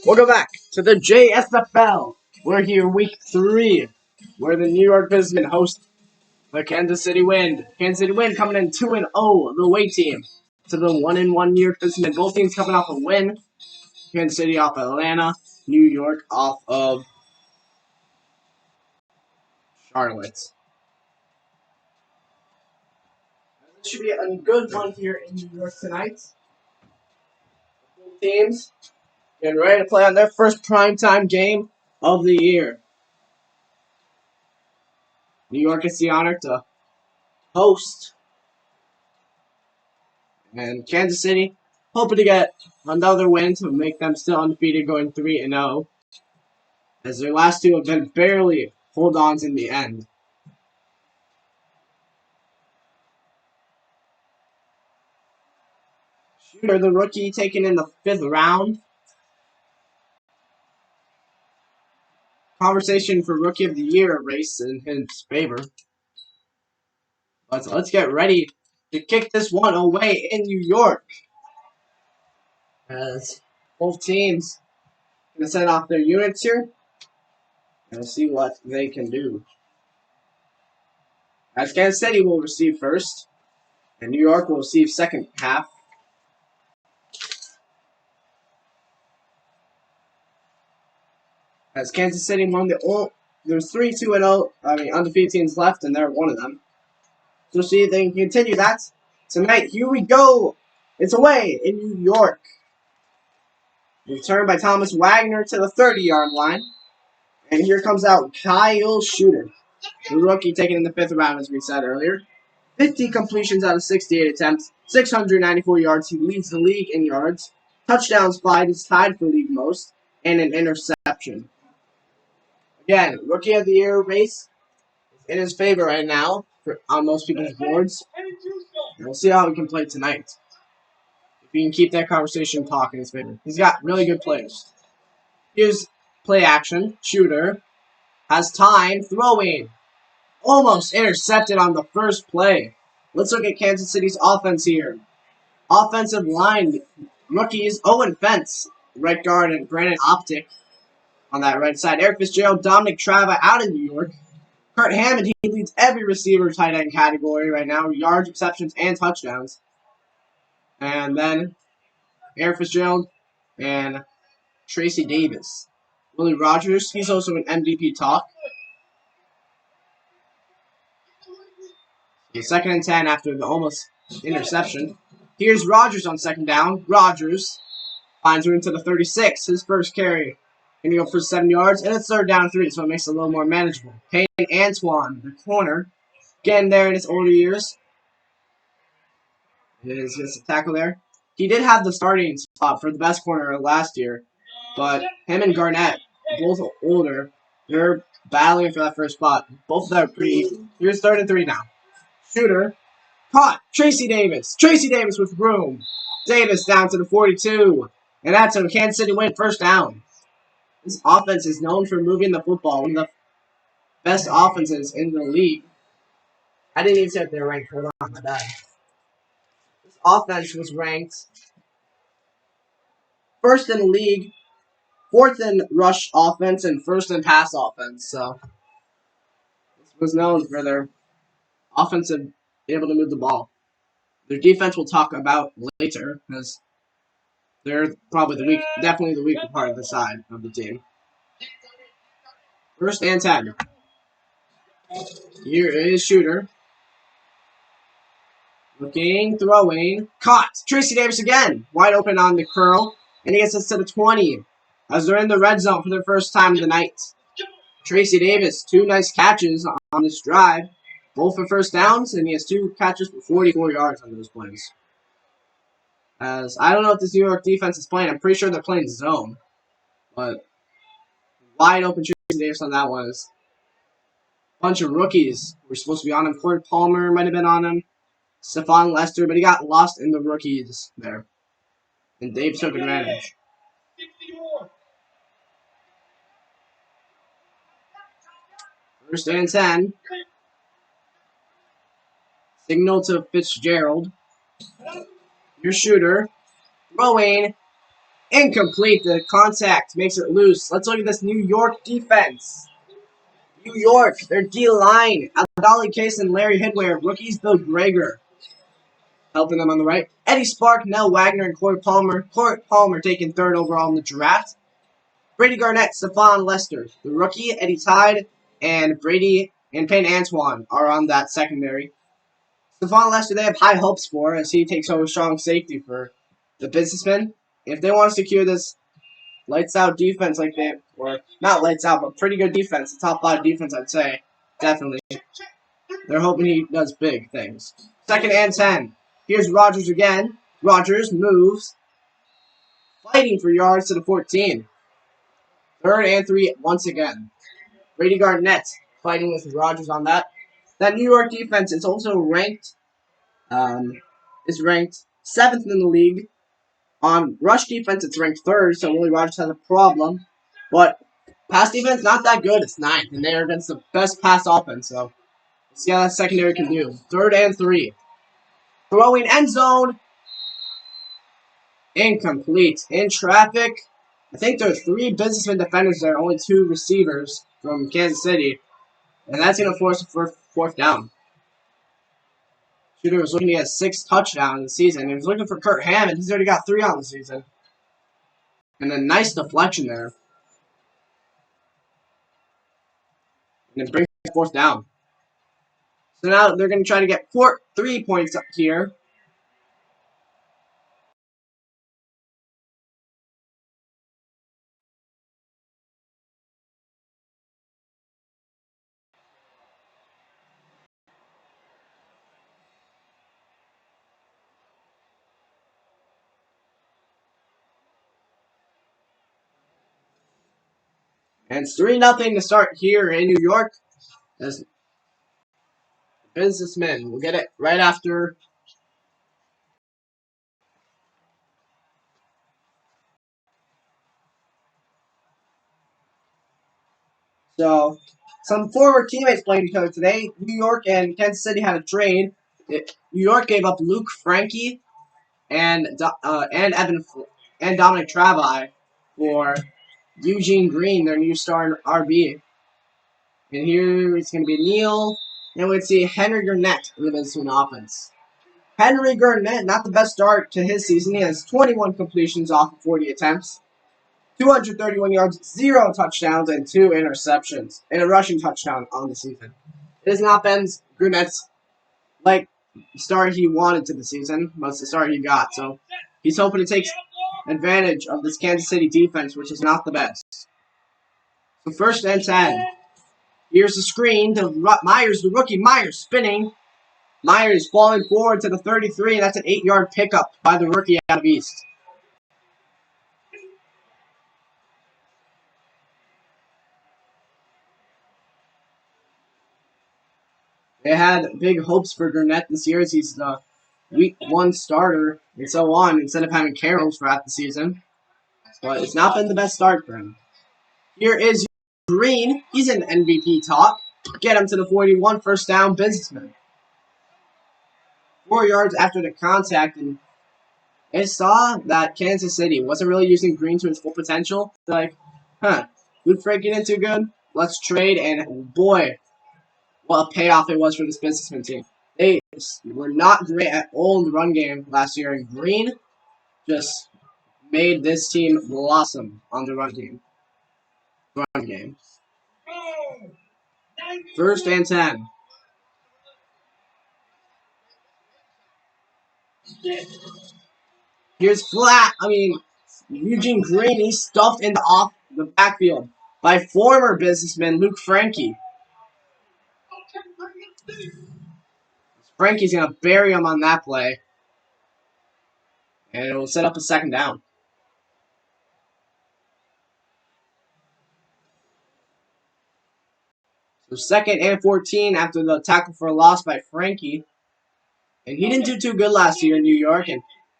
Welcome back to the JSFL. We're here week 3, where the New York Businessmen host the Kansas City Wind. Kansas City Wind coming in 2-0, the away team, to the 1-1 New York Businessmen. Both teams coming off a win. Kansas City off of Atlanta, New York off of Charlotte. This should be a good one here in New York tonight. Both teams getting ready to play on their first primetime game of the year. New York gets the honor to host, and Kansas City hoping to get another win to make them still undefeated, going 3-0, as their last two have been barely hold-ons in the end. Shooter, the rookie, taken in the 5th round. Conversation for Rookie of the Year race in his favor. But let's get ready to kick this one away in New York, as both teams going to set off their units here and see what they can do. As Kansas City will receive first, and New York will receive second half. As Kansas City won there's 3 2-0, undefeated teams left, and they're one of them. So see if they can continue that tonight. Here we go. It's away in New York. Returned by Thomas Wagner to the 30-yard line. And here comes out Kyle Shooter, the rookie taken in the 5th round, as we said earlier. 50 completions out of 68 attempts, 694 yards. He leads the league in yards. Touchdowns 5 is tied for league most, and an interception. Again, Rookie of the Year race is in his favor right now on most people's boards. And we'll see how he can play tonight. If he can keep that conversation talk in his favor. He's got really good players. Here's play action. Shooter has time. Throwing. Almost intercepted on the first play. Let's look at Kansas City's offense here. Offensive line. Rookies. Owen Fentz, right guard, and Brandon Optic on that right side. Eric Fitzgerald, Dominic Trava out in New York. Kurt Hammond, he leads every receiver tight end category right now. Yards, receptions, and touchdowns. And then Eric Fitzgerald and Tracy Davis. Willie Rogers, he's also an MVP talk. Okay, 2nd and 10 after the almost interception. Here's Rogers on 2nd down. Rogers finds room to the 36, his first carry. Gonna go for 7 yards, and it's 3rd down 3, so it makes it a little more manageable. Payne Antoine, the corner, getting there in his older years. Is gets a tackle there. He did have the starting spot for the best corner last year, but him and Garnett, both older, they're battling for that first spot. Both of them are pretty. Here's 3rd and 3 now. Shooter caught. Tracy Davis. Tracy Davis with room. Davis down to the 42, and that's a Kansas City win, 1st down. This offense is known for moving the football. One of the best offenses in the league. I didn't even say if they were ranked. Hold on, my bad. This offense was ranked 1st in the league, 4th in rush offense, and 1st in pass offense. So this was known for their offensive able to move the ball. Their defense we'll talk about later, because they're probably definitely the weaker part of the side of the team. 1st and 10. Here is Shooter. Looking, throwing, caught. Tracy Davis again, wide open on the curl, and he gets us to the 20 as they're in the red zone for the first time of the night. Tracy Davis, 2 nice catches on this drive, both for 1st downs, and he has 2 catches for 44 yards on those plays. As I don't know if this New York defense is playing. I'm pretty sure they're playing zone, but wide open Tracy Davis on that one. Is a bunch of rookies were supposed to be on him. Corey Palmer might have been on him. Stephon Lester, but he got lost in the rookies there. And Dave took advantage. First and 10. Signal to Fitzgerald. Your Shooter. Throwing. Incomplete. The contact makes it loose. Let's look at this New York defense. New York, their D-line. Adali Case and Larry Hidware. Rookies, Bill Greger. Helping them on the right. Eddie Spark, Nell Wagner, and Corey Palmer. Corey Palmer taken 3rd overall in the draft. Brady Garnett, Stephon Lester. The rookie, Eddie Tide, and Brady and Payne Antoine are on that secondary. Stephon Lester, they have high hopes for as he takes over strong safety for the Businessmen. If they want to secure this lights out defense like they, or not lights out, but pretty good defense, the top 5 defense, I'd say, definitely. They're hoping he does big things. 2nd and 10. Here's Rodgers again. Rodgers moves, fighting for yards to the 14. 3rd and 3 once again. Brady Garnett fighting with Rodgers on that. That New York defense is also ranked, is ranked 7th in the league. On rush defense, it's ranked 3rd, so Willie Rodgers has a problem. But pass defense, not that good. It's 9th, and they're against the best pass offense. So let's see how that secondary can do. 3rd and 3. Throwing end zone. Incomplete. In traffic. I think there are 3 Businessmen defenders there, only 2 receivers from Kansas City. And that's going to force a 4th down. Shooter was looking to get 6 touchdowns in the season. He was looking for Kurt Hammond. He's already got 3 on the season. And a nice deflection there. And it brings 4th down. So now they're going to try to get 3 points up here. And it's 3-0 to start here in New York. As Businessmen will get it right after. So, some former teammates played each other today. New York and Kansas City had a trade. New York gave up Luke Frankie and Evan and Dominic Travi for Eugene Green, their new star RB. And here it's going to be Neal. And we'd see Henry Gurnett in the Businessmen offense. Henry Gurnett, not the best start to his season. He has 21 completions off of 40 attempts. 231 yards, 0 touchdowns, and 2 interceptions. And a rushing touchdown on the season. It has not been Grunett's like start he wanted to the season, but it's the start he got. So he's hoping to take advantage of this Kansas City defense, which is not the best. So 1st and 10. Here's the screen to Myers, the rookie. Myers spinning. Myers falling forward to the 33. That's an 8-yard pickup by the rookie out of East. They had big hopes for Gurnett this year as he's the week 1 starter and so on instead of having Carroll throughout the season. But it's not been the best start for him. Here is Green. He's an MVP talk. Get him to the 41. 1st down, Businessman. 4 yards after the contact, and I saw that Kansas City wasn't really using Green to his full potential. They're like, Luke Frank getting too good? Let's trade, and boy, what a payoff it was for this Businessman team. They were not great at all in the run game last year, and Green just made this team blossom on the run game. 1st and 10. Here's Eugene Green. He's stuffed into off the backfield by former Businessman Luke Frankie. Frankie's going to bury him on that play. And it will set up a 2nd down. So 2nd and 14 after the tackle for a loss by Frankie. And he didn't do too good last year in New York,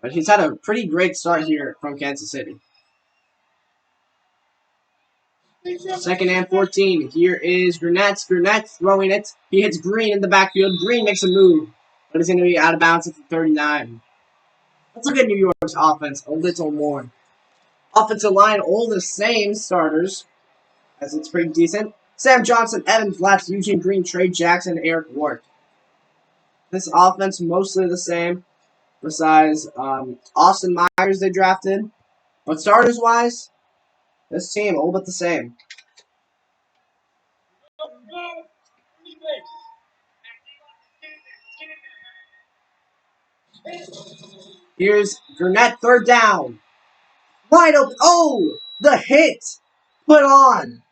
but he's had a pretty great start here from Kansas City. 2nd and 14. Here is Gurnett. Gurnett throwing it. He hits Green in the backfield. Green makes a move, but it's going to be out of bounds at the 39. Let's look at New York's offense a little more. Offensive line, all the same starters, as it's pretty decent. Sam Johnson, Evan Flaps, Eugene Green, Trey Jackson, Eric Ward. This offense mostly the same, besides Austin Myers they drafted. But starters-wise, this team all but the same. Here's Gurnett, third down. Wide open. Oh, the hit put on.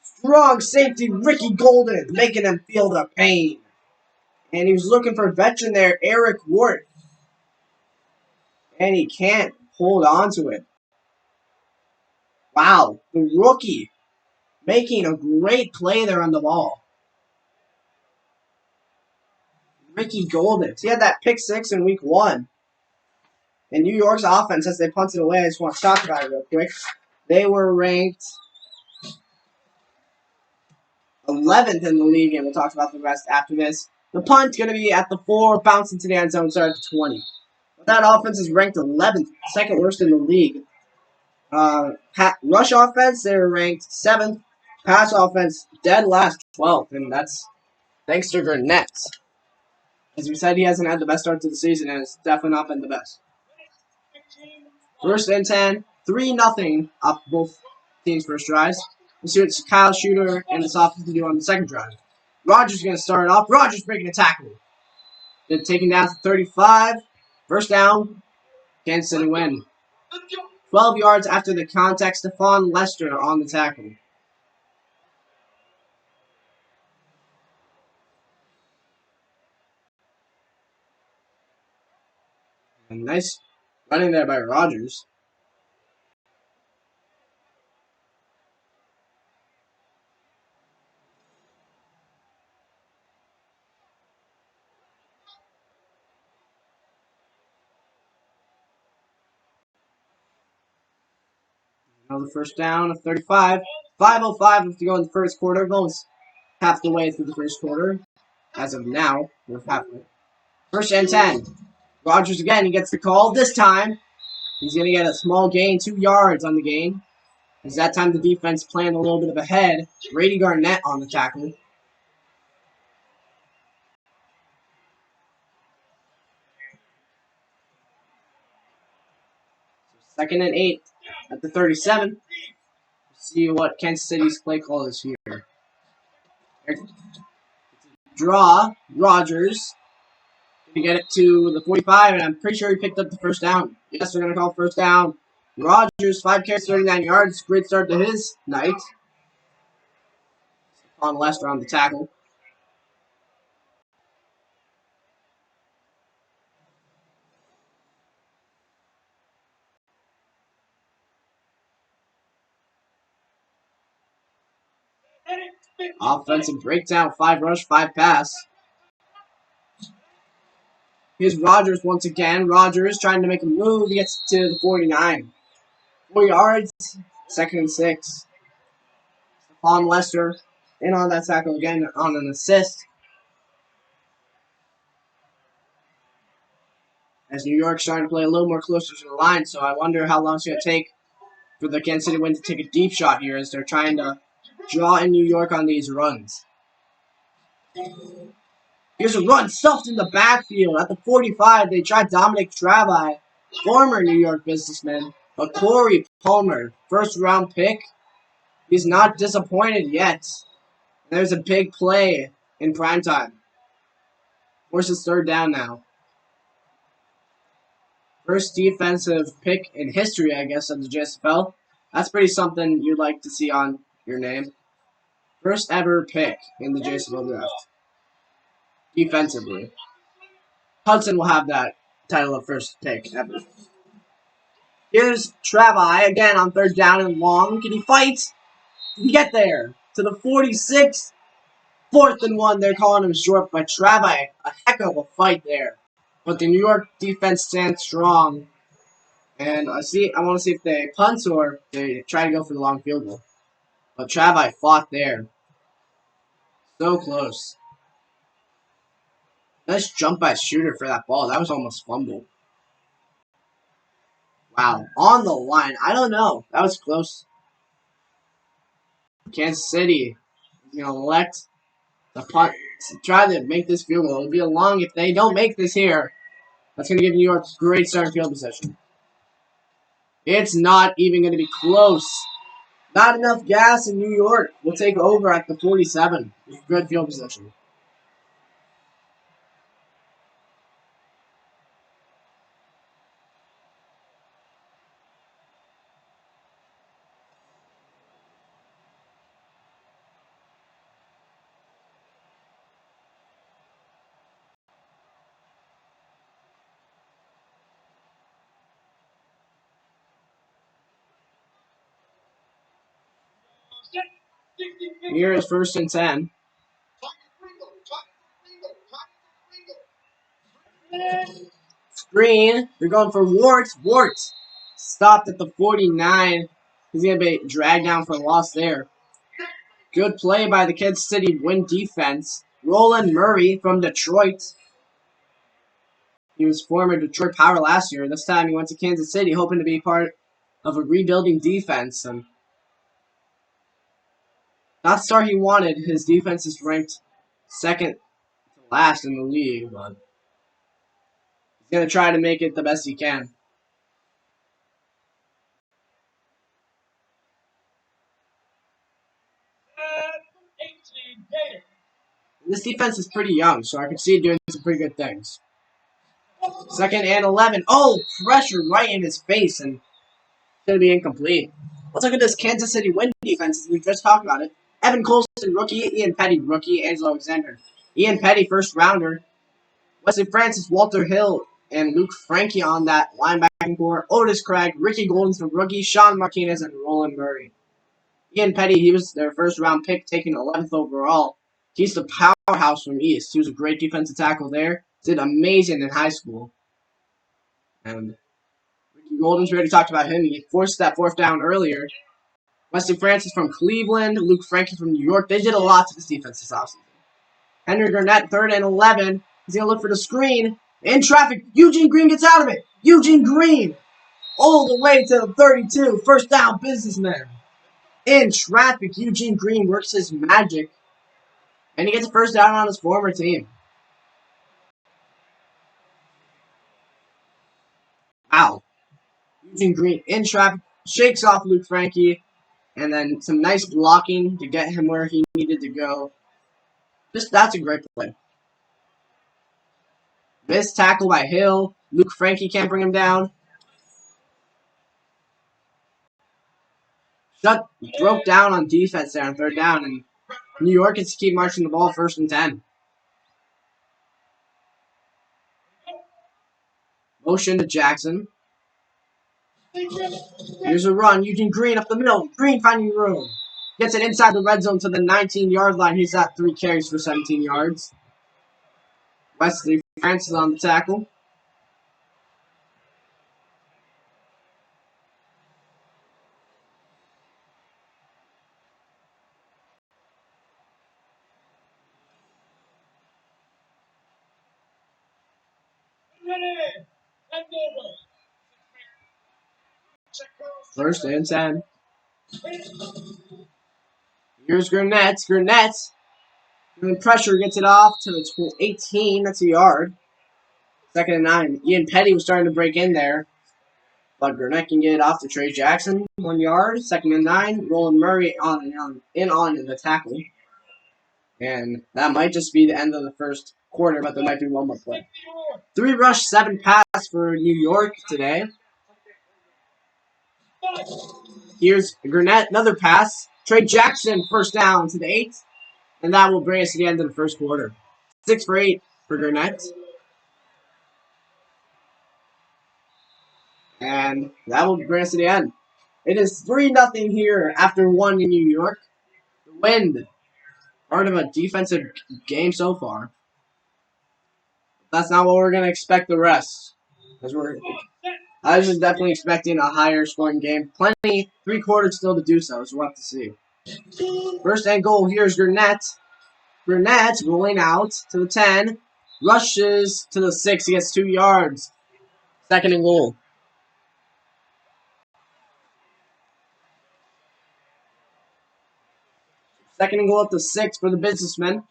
Strong safety Ricky Golden, making him feel the pain. And he was looking for veteran there, Eric Ward. And he can't hold on to it. Wow, the rookie making a great play there on the ball. Ricky Golden. He had that pick six in week 1. And New York's offense, as they punted away, I just want to talk about it real quick. They were ranked 11th in the league, and we'll talk about the rest after this. The punt's going to be at the 4, bouncing to the end zone, start at 20. But that offense is ranked 11th, second worst in the league. Rush offense, they're ranked 7th. Pass offense, dead last, 12th, and that's thanks to Gurnett. As we said, he hasn't had the best start to the season, and it's definitely not been the best. First and 10, 3-0 up both teams' first drives. Let's see what Kyle Shooter and this offense can do on the second drive. Rogers is going to start it off. Rogers breaking a tackle. Then taken down to 35. First down. Kansas City win. 12 yards after the contact, Stephon Lester on the tackle. And nice running there by Rogers. Another first down of 35. 5:05 left to go in the first quarter. Almost half the way through the first quarter. As of now, we're halfway. First and 10. Rogers again, he gets the call. This time, he's going to get a small gain, 2 yards on the gain. As that time the defense planned a little bit of ahead. Brady Garnett on the tackle. Second and 8 at the 37. See what Kansas City's play call is here. Draw, Rogers. To get it to the 45, and I'm pretty sure he picked up the first down. Yes, they're going to call first down. Rogers, 5 carries, 39 yards. Great start to his night. On Lester on the tackle. Offensive breakdown, 5 rush, 5 pass. Here's Rogers once again. Rogers trying to make a move. He gets to the 49. 4 yards, second and 6. Stephon Lester in on that tackle again on an assist. As New York's trying to play a little more closer to the line, so I wonder how long it's going to take for the Kansas City Wind to take a deep shot here as they're trying to draw in New York on these runs. Here's a run stuffed in the backfield. At the 45, they tried Dominic Travai, former New York businessman, but Corey Palmer, first-round pick. He's not disappointed yet. There's a big play in primetime. Where's his third down now? First defensive pick in history, I guess, of the JSFL. That's pretty something you'd like to see on your name. First ever pick in the JSFL draft. Defensively. Hudson will have that title of first pick ever. Here's Travai again on third down and long. Can he fight? Did he get there? To the 46. 4th and 1. They're calling him short, but Travai, a heck of a fight there. But the New York defense stands strong. And I want to see if they punt or they try to go for the long field goal. But Travai fought there. So close. Nice jump by Shooter for that ball. That was almost fumbled. Wow, on the line. I don't know. That was close. Kansas City is going to elect the punt to try to make this field goal. It'll be a long if they don't make this here. That's going to give New York great starting field position. It's not even going to be close. Not enough gas in New York. We'll take over at the 47. Good field position. Here is 1st and 10. Screen. They're going for Wart. Wart stopped at the 49. He's going to be dragged down for a loss there. Good play by the Kansas City Wind defense. Roland Murray from Detroit. He was former Detroit Power last year. This time he went to Kansas City hoping to be part of a rebuilding defense. And not the star he wanted. His defense is ranked second to last in the league, but he's going to try to make it the best he can. This defense is pretty young, so I can see it doing some pretty good things. 2nd and 11. Oh, pressure right in his face, and it's going to be incomplete. Let's look at this Kansas City Wind defense. We just talked about it. Evan Colston, rookie. Ian Petty, rookie. Angelo Alexander. Ian Petty, first rounder. Wesley Francis, Walter Hill, and Luke Frankie on that linebacking core. Otis Craig, Ricky Golden's the rookie. Sean Martinez, and Roland Murray. Ian Petty, he was their first round pick, taken 11th overall. He's the powerhouse from East. He was a great defensive tackle there. Did amazing in high school. And Ricky Golden's, we already talked about him. He forced that 4th down earlier. Wesley Francis from Cleveland. Luke Frankie from New York. They did a lot to this defense this offseason. Henry Gurnett, 3rd and 11. He's going to look for the screen. In traffic. Eugene Green gets out of it. Eugene Green. All the way to the 32. 1st down, Businessmen. In traffic, Eugene Green works his magic. And he gets a 1st down on his former team. Wow. Eugene Green in traffic. Shakes off Luke Frankie. And then some nice blocking to get him where he needed to go. That's a great play. This tackle by Hill. Luke Frankie can't bring him down. Broke down on defense there on 3rd down. And New York gets to keep marching the ball 1st and 10. Motion to Jackson. Here's a run. Eugene Green up the middle. Green finding room. Gets it inside the red zone to the 19-yard line. He's got 3 carries for 17 yards. Wesley Francis on the tackle. First and 10. Here's Gurnett. Gurnett. And pressure gets it off to the 18. That's a yard. 2nd and 9. Ian Petty was starting to break in there. But Gurnett can get it off to Trey Jackson. 1 yard. 2nd and 9. Roland Murray on the tackle. And that might just be the end of the 1st quarter, but there might be one more play. 3 rush, 7 pass for New York today. Here's Gurnett, another pass. Trey Jackson, 1st down to the 8. And that will bring us to the end of the 1st quarter. 6 for 8 for Gurnett. And that will bring us to the end. It is 3-0 here after 1 in New York. The Wind, part of a defensive game so far. That's not what we're going to expect the rest. I was just definitely expecting a higher scoring game. 3 quarters still to do so we'll have to see. 1st and goal, here's Gurnett. Gurnett rolling out to the 10. Rushes to the 6. He gets 2 yards. 2nd and goal. Second and goal up to 6 for the Businessmen.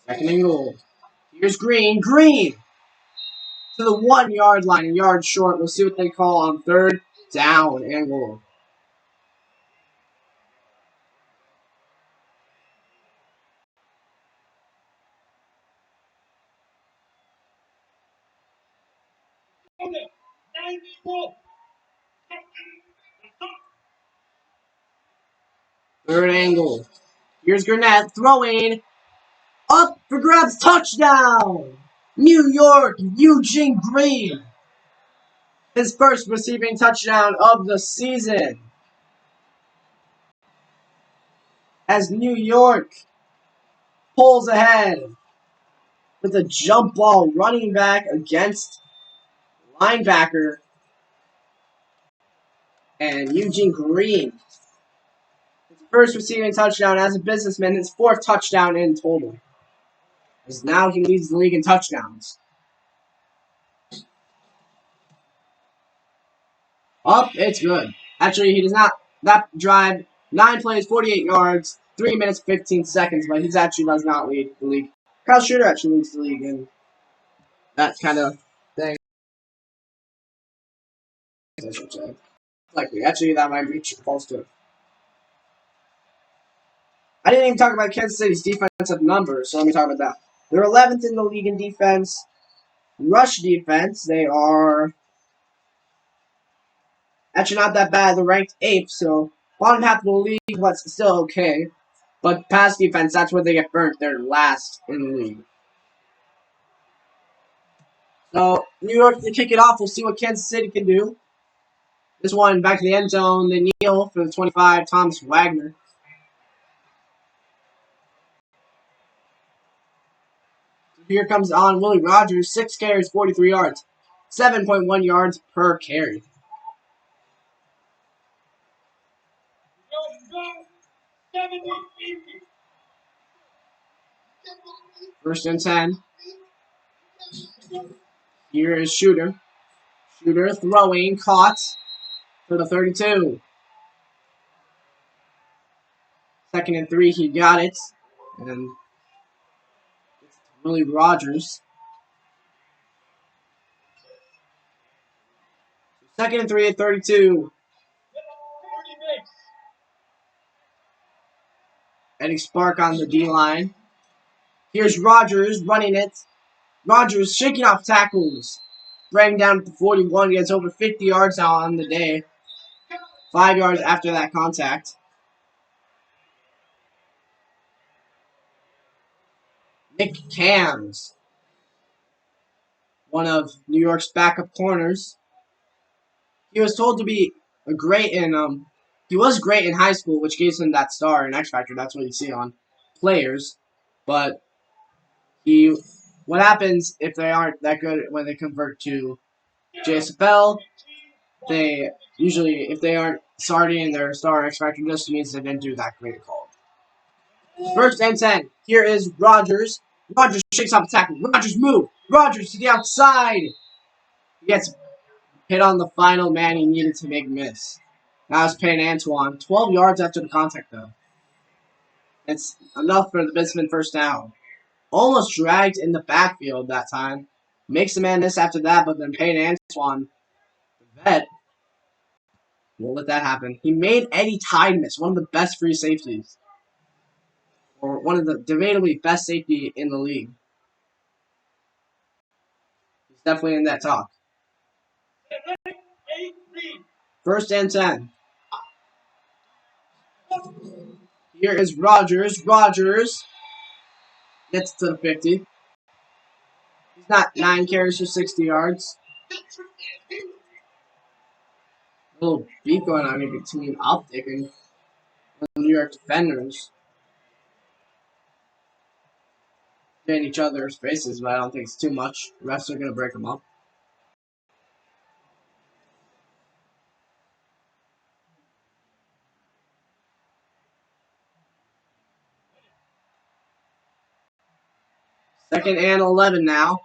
Second and goal. Here's Green. Green to the 1-yard line, a yard short. We'll see what they call on third down and goal. Third and goal. Here's Gurnett throwing. Up for grabs. Touchdown! New York, Eugene Green. His first receiving touchdown of the season. As New York pulls ahead with a jump ball running back against linebacker and Eugene Green. His first receiving touchdown as a Businessman, his 4th touchdown in total. As now he leads the league in touchdowns. Up, it's good. Actually, he does not. That drive, 9 plays, 48 yards, 3 minutes, 15 seconds, but he actually does not lead the league. Kyle Shooter actually leads the league in that kind of thing. I should say. Likely. Actually, that might be false to it. I didn't even talk about Kansas City's defensive numbers, so let me talk about that. They're 11th in the league in defense. Rush defense, they are actually not that bad. They're ranked 8th, so bottom half of the league, but still okay. But pass defense, that's where they get burnt. They're last in the league. So, New York to kick it off. We'll see what Kansas City can do. This one back to the end zone. They kneel for the 25, Thomas Wagner. Here comes on Willie Rogers. 6 carries, 43 yards. 7.1 yards per carry. First and 10. Here is Shooter. Shooter throwing, caught for the 32. Second and 3, he got it. And it's Willie Rogers. Second and 3 at 32. Eddie Spark on the D-line. Here's Rogers running it. Rogers shaking off tackles. Bringing down to 41. He gets over 50 yards now on the day. 5 yards after that contact. Nick Cams, one of New York's backup corners. He was told to be great in he was great in high school, which gives him that star in X Factor. That's what you see on players. But what happens if they aren't that good when they convert to JSFL? They usually, if they aren't starting in their star X Factor, just means they didn't do that great at college. First and 10. Here is Rogers. Rogers shakes off a tackle. Rogers move. Rogers to the outside. He gets hit on the final man he needed to make miss. Now it's Payne Antoine. 12 yards after the contact, though. It's enough for the Businessman first down. Almost dragged in the backfield that time. Makes the man miss after that, but then Payne Antoine, the vet, won't let that happen. He made Eddie Tide miss, one of the best free safeties. Or one of the debatably best safety in the league. He's definitely in that talk. First and 10. Here is Rogers. Rogers gets to the 50. He's not 9 carries for 60 yards. A little beat going on in between Optic and the New York defenders. In each other's faces, but I don't think it's too much. The refs are going to break them up. Second and 11 now.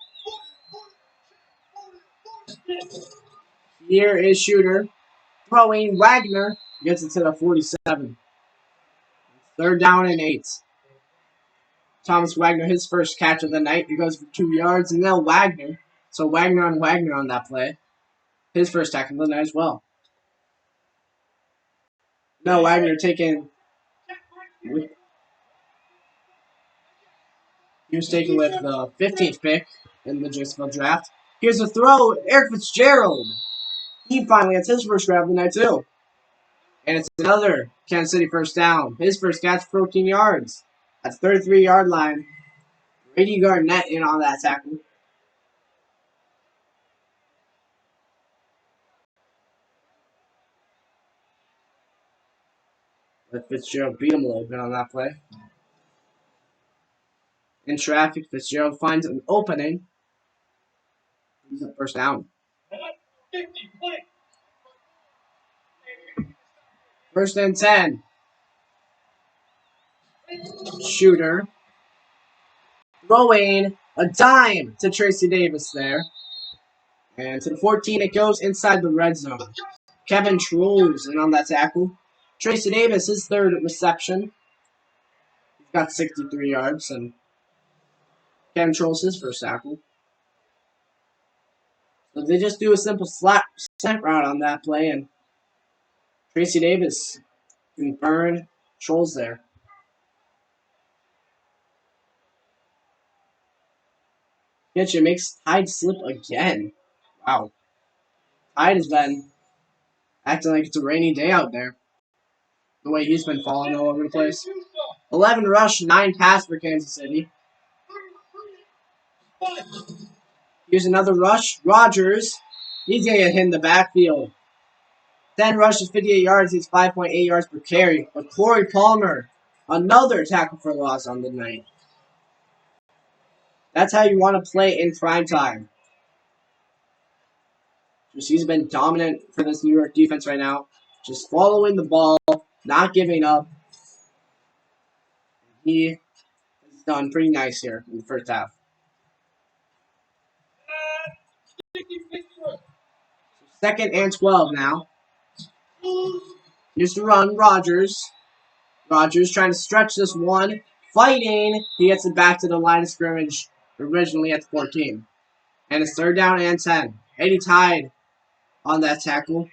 Here is Shooter. Throwing Wagner. Gets it to the 47. Third down and 8. Thomas Wagner, his first catch of the night. He goes for 2 yards. And now Wagner. So Wagner on that play. His first tackle of the night as well. No, Wagner taken. He was taken with the 15th pick in the Jacksonville draft. Here's a throw. Eric Fitzgerald. He finally gets his first grab of the night, too. And it's another Kansas City first down. His first catch, 14 yards. That's 33-yard line. Brady Garnett in on that tackle. But Fitzgerald beat him a little bit on that play. In traffic, Fitzgerald finds an opening. He's a first down. First and 10. Shooter. Throwing a dime to Tracy Davis there. And to the 14, it goes inside the red zone. Kevin Trolls in on that tackle. Tracy Davis, his third reception. He's got 63 yards. And Kevin Trolls, his first tackle. So they just do a simple slant route on that play. And Tracy Davis can burn Trolls there. Pitch, it makes Tide slip again. Wow. Tide has been acting like it's a rainy day out there. The way he's been falling all over the place. 11 rush, 9 pass for Kansas City. Here's another rush. Rogers. He's going to get hit in the backfield. 10 rushes, 58 yards. He's 5.8 yards per carry. But Corey Palmer, another tackle for loss on the night. That's how you want to play in primetime. He's been dominant for this New York defense right now. Just following the ball, not giving up. He has done pretty nice here in the first half. Second and 12 now. Here's the run, Rogers. Rogers trying to stretch this one. Fighting. He gets it back to the line of scrimmage originally at the 14. And it's third down and 10. Eddie Tide on that tackle.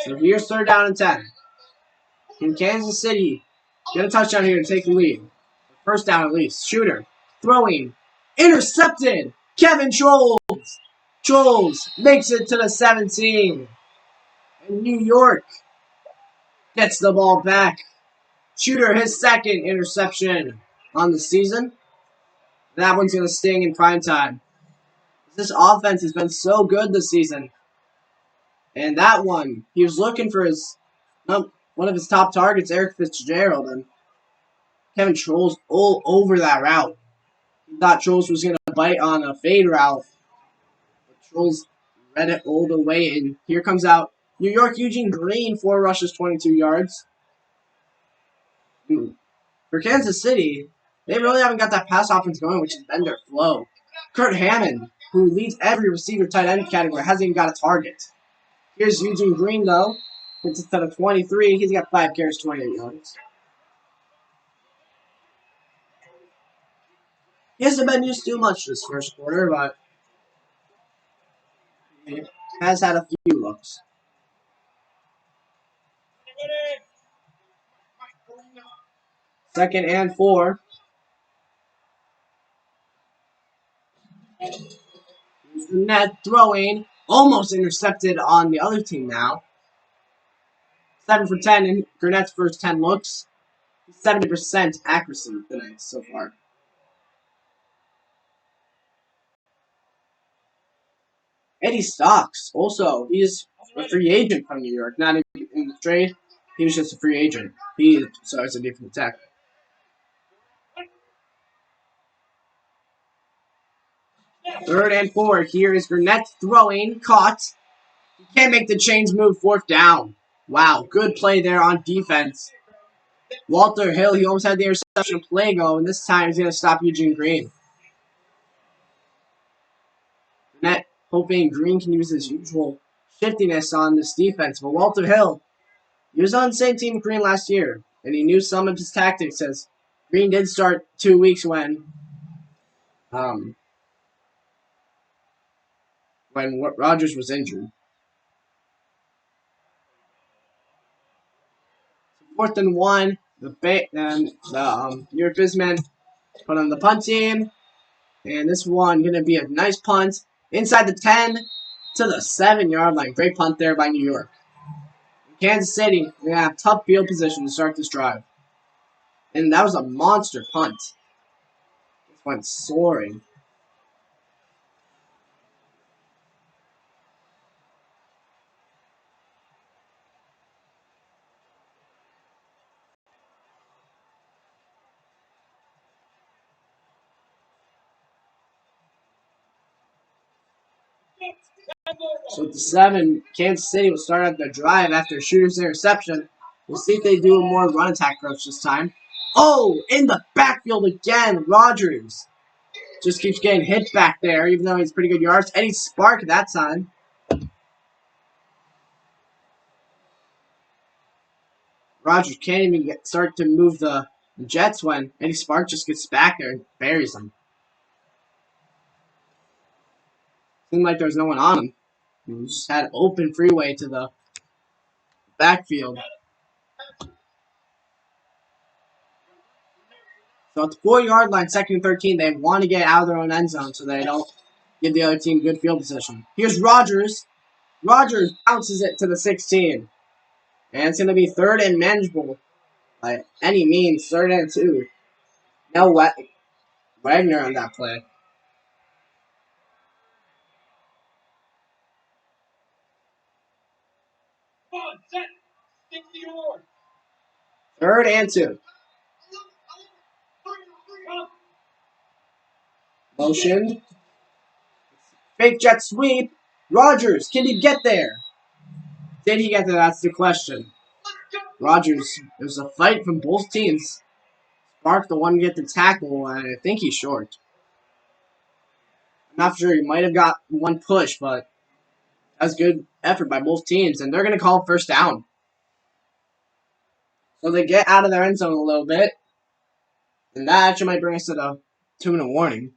So here's third down and 10. In Kansas City, get a touchdown here to take the lead. First down at least. Shooter. Throwing. Intercepted. Kevin Trolls. Trolls makes it to the 17. And New York gets the ball back. Shooter, his second interception on the season. That one's going to sting in prime time. This offense has been so good this season. And that one, he was looking for his one of his top targets, Eric Fitzgerald, and Kevin Trolls all over that route. He thought Trolls was going to bite on a fade route. But Trolls read it all the way, and here comes out New York Eugene Green, 4 rushes, 22 yards. For Kansas City, they really haven't got that pass offense going, which has been their flow. Kurt Hammond, who leads every receiver tight end category, hasn't even got a target. Here's Eugene Green, though. Gets it to the 23. He's got 5 carries, 28 yards. He hasn't been used too much this first quarter, but he has had a few looks. Second and 4. Here's Net throwing. Almost intercepted on the other team now. 7 for 10 in Garnett's first 10 looks. 70% accuracy tonight so far. Eddie Stocks, also, he's a free agent from New York, not in the trade. He was just a free agent. He starts a different attack. Third and 4. Here is Garnett throwing. Caught. Can't make the chains move. Fourth down. Wow, good play there on defense. Walter Hill, he almost had the interception play go, and this time he's going to stop Eugene Green. Net hoping Green can use his usual shiftiness on this defense, but Walter Hill, he was on the same team with Green last year, and he knew some of his tactics as Green did start 2 weeks when Rodgers was injured. Fourth and one, the York Businessmen put on the punt team, and this one going to be a nice punt inside the 10 to the 7-yard line. Great punt there by New York. Kansas City, they have tough field position to start this drive. And that was a monster punt. This went soaring. So at the 7, Kansas City will start out their drive after Shooter's interception. We'll see if they do a more run attack approach this time. Oh, in the backfield again, Rodgers. Just keeps getting hit back there, even though he's pretty good yards. Eddie Spark that time. Rodgers can't even start to move the Jets when Eddie Spark just gets back there and buries them. Seemed like there's no one on him. He just had open freeway to the backfield. So at the 4-yard line, 2nd and 13, they want to get out of their own end zone so they don't give the other team good field position. Here's Rodgers. Rodgers bounces it to the 16. And it's going to be 3rd and manageable by any means. 3rd and 2. No Wagner on that play. Third and 2. Motion. Fake jet sweep. Rodgers, can he get there? Did he get there? That's the question. Rodgers, it was a fight from both teams. Spark, the one to get the tackle, and I think he's short. I'm not sure. He might have got one push, but that was good effort by both teams, and they're going to call first down. So they get out of their end zone a little bit, and that actually might bring us to the 2-minute warning.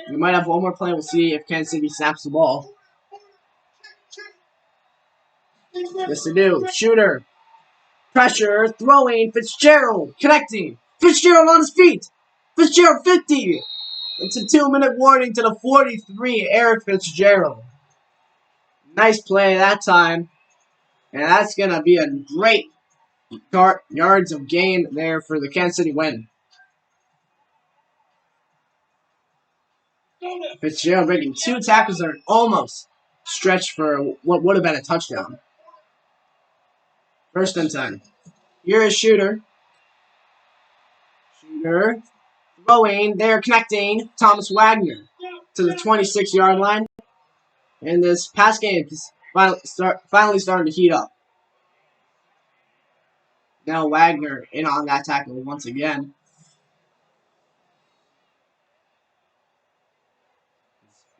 We might have one more play. We'll see if Kansas City snaps the ball. Yes, they do. Shooter. Pressure. Throwing. Fitzgerald. Connecting. Fitzgerald on his feet. Fitzgerald 50. It's a 2-minute warning to the 43. Eric Fitzgerald. Nice play that time. And that's going to be a great yards of gain there for the Kansas City win. Fitzgerald breaking 2 tackles that are almost stretched for what would have been a touchdown. 1st and 10. Here is Shooter. Shooter. Throwing. They're connecting. Thomas Wagner to the 26-yard line. And this pass game is finally starting to heat up. Now Wagner in on that tackle once again.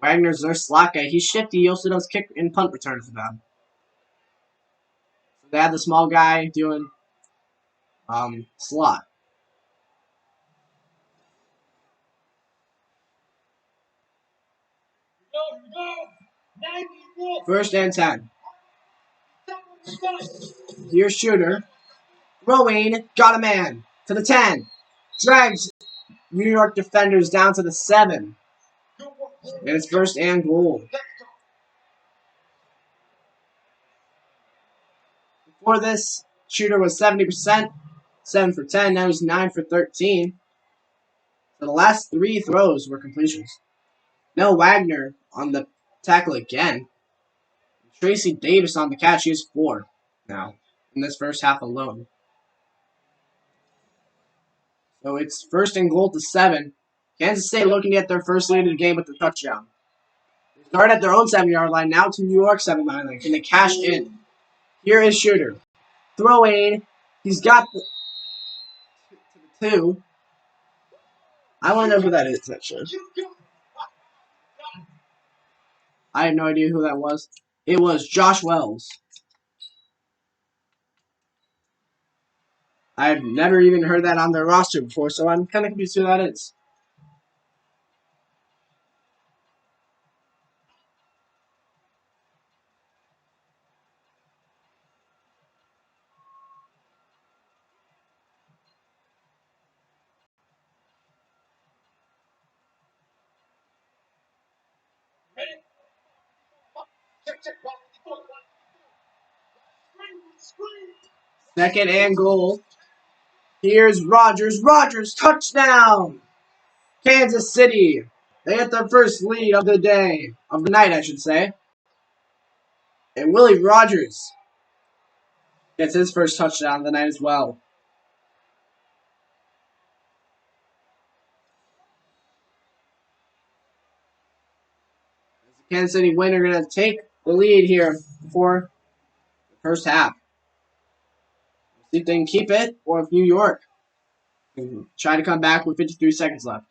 Wagner's their slot guy. He's shifty. He also does kick and punt return for them. So they have the small guy doing slot. First and 10. Here's Shooter. Throwing. Got a man. To the 10. Drags New York defenders down to the 7. And it's 1st and goal. Before this, Shooter was 70%. 7 for 10. Now he's 9 for 13. So the last 3 throws were completions. No Wagner on the tackle again. Tracy Davis on the catch. He has 4 now in this first half alone. So it's 1st and goal to 7. Kansas State looking at their first lead of the game with the touchdown. They start at their own 7-yard line, now to New York 7-yard line. Can they cash in? Here is Shooter. Throwing. He's got the 2. I want to know who that is, actually. I have no idea who that was. It was Josh Wells. I've never even heard that on their roster before, so I'm kind of confused who that is. Second and goal. Here's Rodgers. Rodgers, touchdown! Kansas City. They get their first lead of the day. Of the night, I should say. And Willie Rodgers gets his first touchdown of the night as well. As the Kansas City winner going to take the lead here for the first half. See if they can keep it, or if New York can try to come back with 53 seconds left.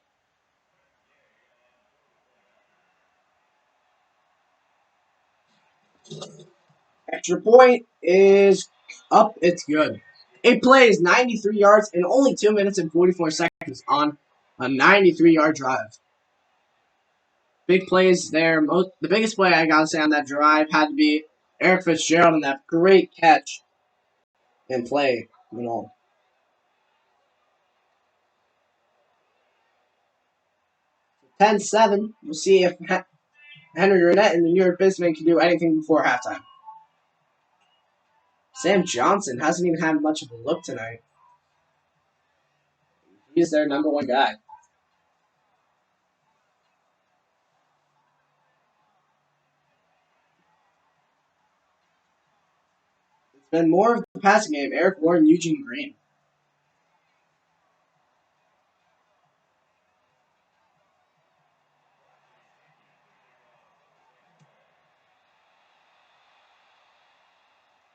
Extra point is up. It's good. It plays 93 yards in only 2 minutes and 44 seconds on a 93-yard drive. Big plays there. The biggest play I gotta say on that drive had to be Eric Fitzgerald and that great catch and play. 10-7. We'll see if Henry Gurnett and the New York Businessmen can do anything before halftime. Sam Johnson hasn't even had much of a look tonight. He's their number 1 guy. It's been more of the passing game. Eric Ward and Eugene Green.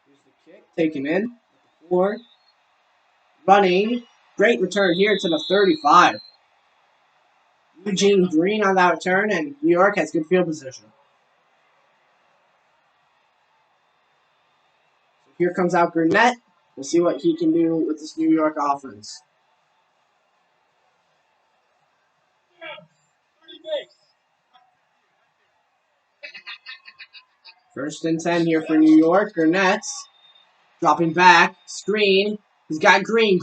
Here's the kick. Taken in. 4. Running. Great return here to the 35. Eugene Green on that return, and New York has good field position. So here comes out Gurnett. We'll see what he can do with this New York offense. First and 10 here for New York. Gurnett dropping back. Screen. He's got Green.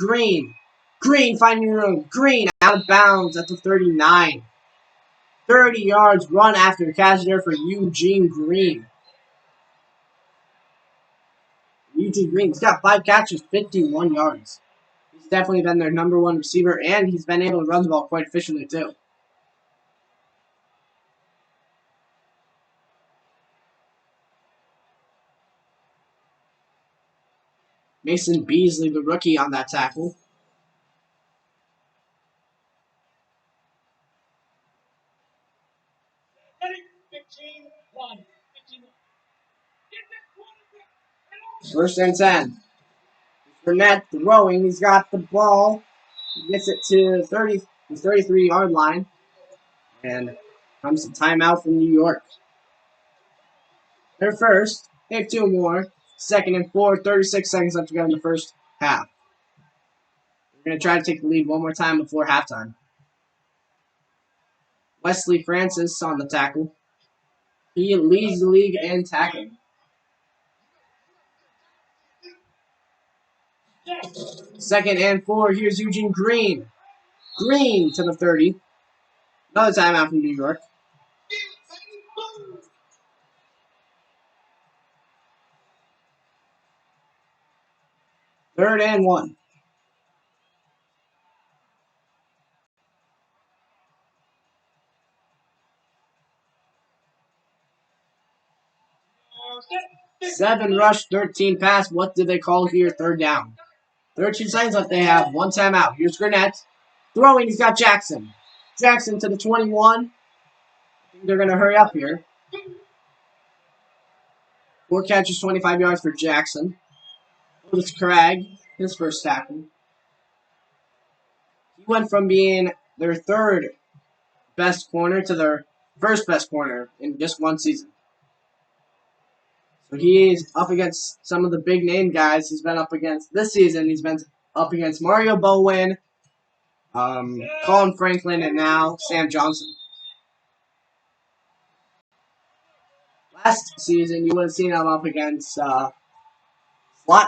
Green finding room. Green out of bounds at the 39. 30 yards run after the catch there for Eugene Green. Eugene Green's got 5 catches, 51 yards. He's definitely been their number 1 receiver, and he's been able to run the ball quite efficiently too. Mason Beasley, the rookie, on that tackle. First and 10. Gurnett throwing. He's got the ball. He gets it to the 33-yard line. And comes a timeout from New York. They're first. They have 2 more. Second and 4. 36 seconds left to go in the first half. They're going to try to take the lead one more time before halftime. Wesley Francis on the tackle. He leads the league in tackling. Second and 4. Here's Eugene Green. Green to the 30. Another timeout from New York. Third and 1. Seven rush, 13 pass. What did they call here? Third down. 13 seconds left. They have 1 timeout. Here's Gurnett. Throwing. He's got Jackson. Jackson to the 21. I think they're going to hurry up here. 4 catches, 25 yards for Jackson. Otis Craig, his first tackle. He went from being their third best corner to their first best corner in just one season. So he's up against some of the big name guys he's been up against this season. He's been up against Mario Bowen, Colin Franklin, and now Sam Johnson. Last season, you would have seen him up against slot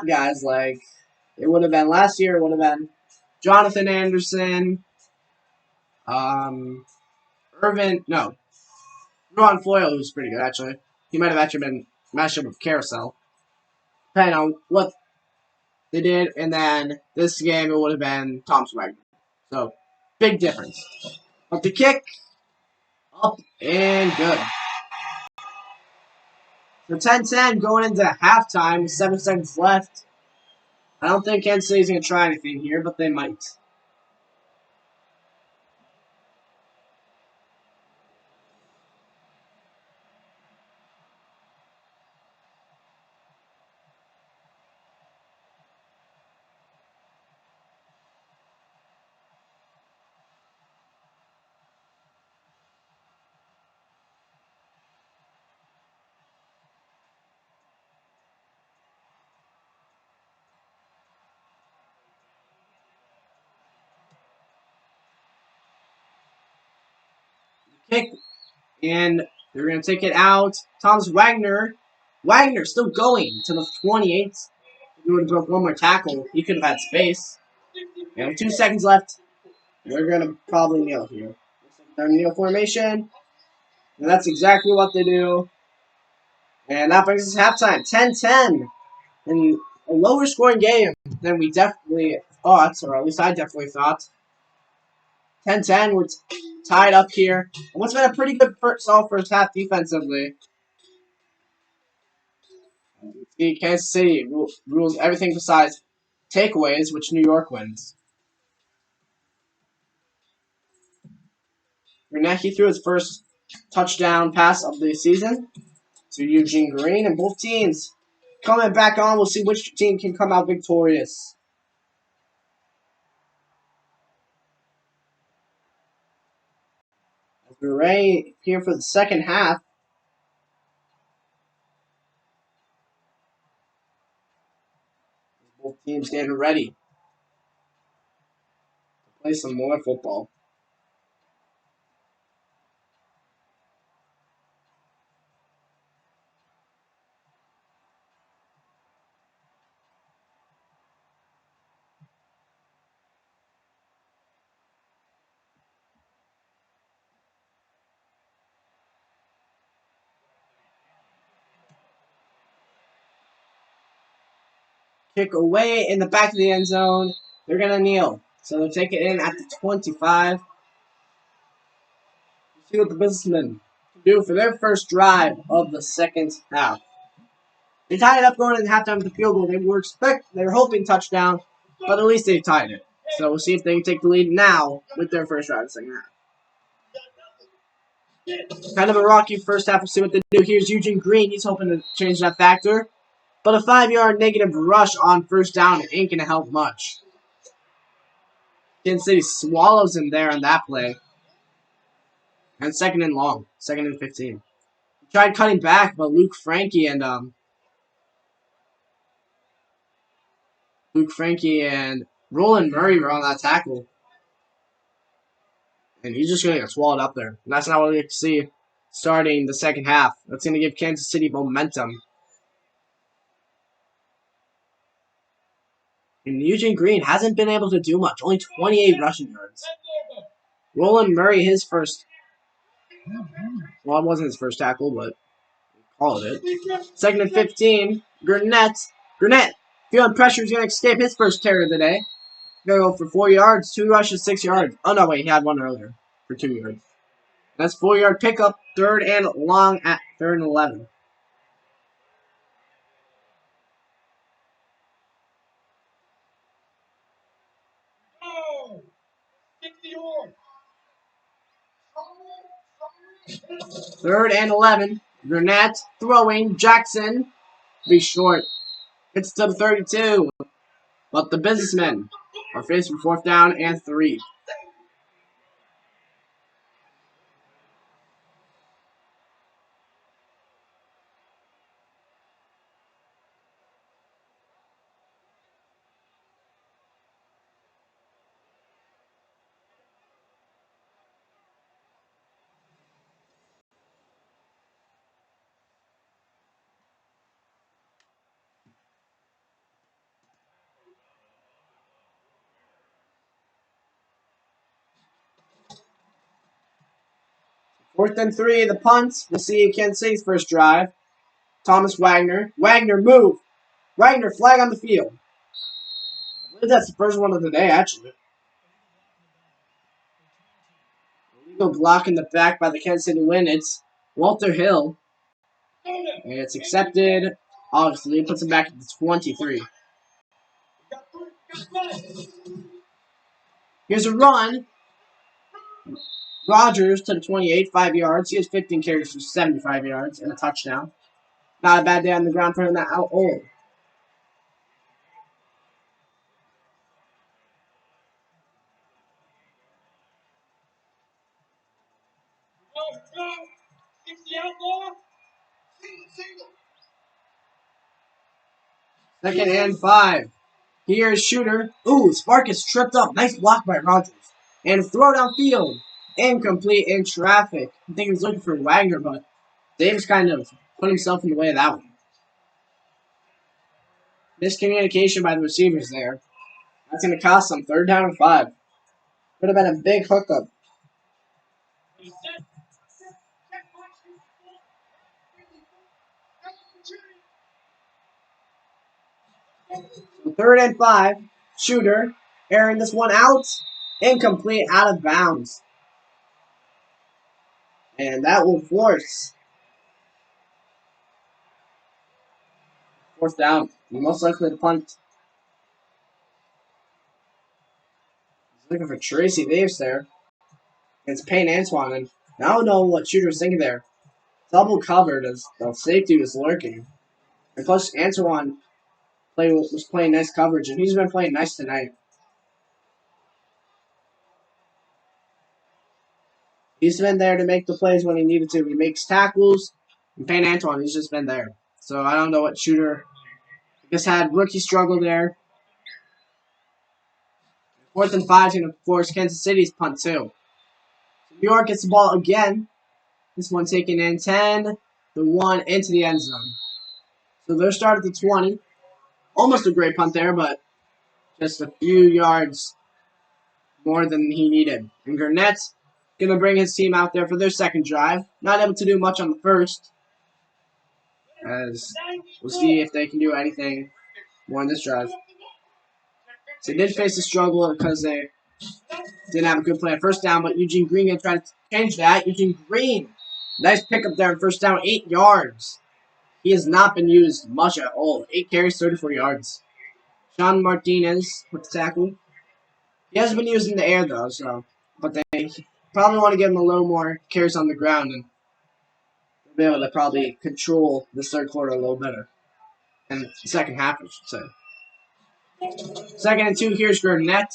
guys like it would have been last year. It would have been Jonathan Anderson, Irvin. No, Ron Floyle, who's pretty good actually. He might have actually been matched up with Carousel, depending on what they did. And then this game, it would have been Tom Swagger. So big difference. But the kick up and good. So 10-10 going into halftime with 7 seconds left. I don't think Kansas City's going to try anything here, but they might. Kick, and they're going to take it out. Thomas Wagner. Wagner still going to the 28. If he would have broke one more tackle, he could have had space. And with 2 seconds left, they're going to probably kneel here. They're kneel formation. And that's exactly what they do. And that brings us to halftime. 10-10. In a lower scoring game than we definitely thought, or at least I definitely thought. 10-10, we're tied up here. And what's been a pretty good solid first half defensively. See, Kansas City rules everything besides takeaways, which New York wins. Renecki threw his first touchdown pass of the season to Eugene Green, and both teams coming back on. We'll see which team can come out victorious. As we're ready here for the second half. Both teams getting ready to play some more football. Kick away in the back of the end zone. They're going to kneel. So they'll take it in at the 25. See what the businessmen do for their first drive of the second half. They tied it up going into halftime with the field goal. They were hoping touchdown, but at least they tied it. So we'll see if they can take the lead now with their first drive of the second half. Kind of a rocky first half. We'll see what they do. Here's Eugene Green. He's hoping to change that factor. But a 5-yard negative rush on first down ain't going to help much. Kansas City swallows him there on that play. And second and long. Second and 15. He tried cutting back, but Luke Frankie and Roland Murray were on that tackle. And he's just going to get swallowed up there. And that's not what we get to see starting the second half. That's going to give Kansas City momentum. And Eugene Green hasn't been able to do much. Only 28 rushing yards. Roland Murray, his first... Well, it wasn't his first tackle, but called it. Second and 15. Gurnett, feeling pressure, he's going to escape his first carry of the day. Going to go for 4 yards. 2 rushes, 6 yards. Oh, no, wait, he had one earlier for 2 yards. That's 4-yard pickup. Third and long at 3rd and 11. Third and 11. Gurnett throwing. Jackson be short. It's to the 32. But the businessmen are faced with fourth down and 3. Fourth and 3, the punt. We'll see Kansas City's first drive. Thomas Wagner. Wagner, move. Wagner, flag on the field. I believe that's the first one of the day, actually. Illegal block in the back by the Kansas City win. It's Walter Hill. And it's accepted. Obviously, it puts him back at the 23. Here's a run. Rogers to the 28, 5 yards. He has 15 carries for 75 yards and a touchdown. Not a bad day on the ground for him that out old. Second and 5. Here's Shooter. Ooh, Sparkus tripped up. Nice block by Rogers. And throw downfield. Incomplete in traffic. I think he was looking for Wagner, but Davis kind of put himself in the way of that one. Miscommunication by the receivers there. That's going to cost them. Third down and 5. Could have been a big hookup. So third and 5. Shooter. Airing this one out. Incomplete, out of bounds. And that will force fourth down. Most likely to punt. He's looking for Tracy Davis there. It's Payne Antoine. And I don't know what Shooter was thinking there. Double covered as the safety was lurking. And plus, Antoine was playing nice coverage, and he's been playing nice tonight. He's been there to make the plays when he needed to. He makes tackles. And Payne Antoine, he's just been there. So I don't know what Shooter just had rookie struggle there. Fourth and 5 is going to force Kansas City's punt too. So New York gets the ball again. This one taken in 10. The 1 into the end zone. So they're started at the 20. Almost a great punt there, but just a few yards more than he needed. And Garnett's going to bring his team out there for their second drive. Not able to do much on the first. As we'll see if they can do anything more on this drive. So they did face a struggle because they didn't have a good play at first down, but Eugene Green going to try to change that. Eugene Green, nice pickup there on first down, 8 yards. He has not been used much at all. 8 carries, 34 yards. Sean Martinez with the tackle. He hasn't been used in the air though, so but they probably want to give him a little more carries on the ground and be able to probably control the third quarter a little better. And the second half, I should say. Second and 2, here's Gurnett.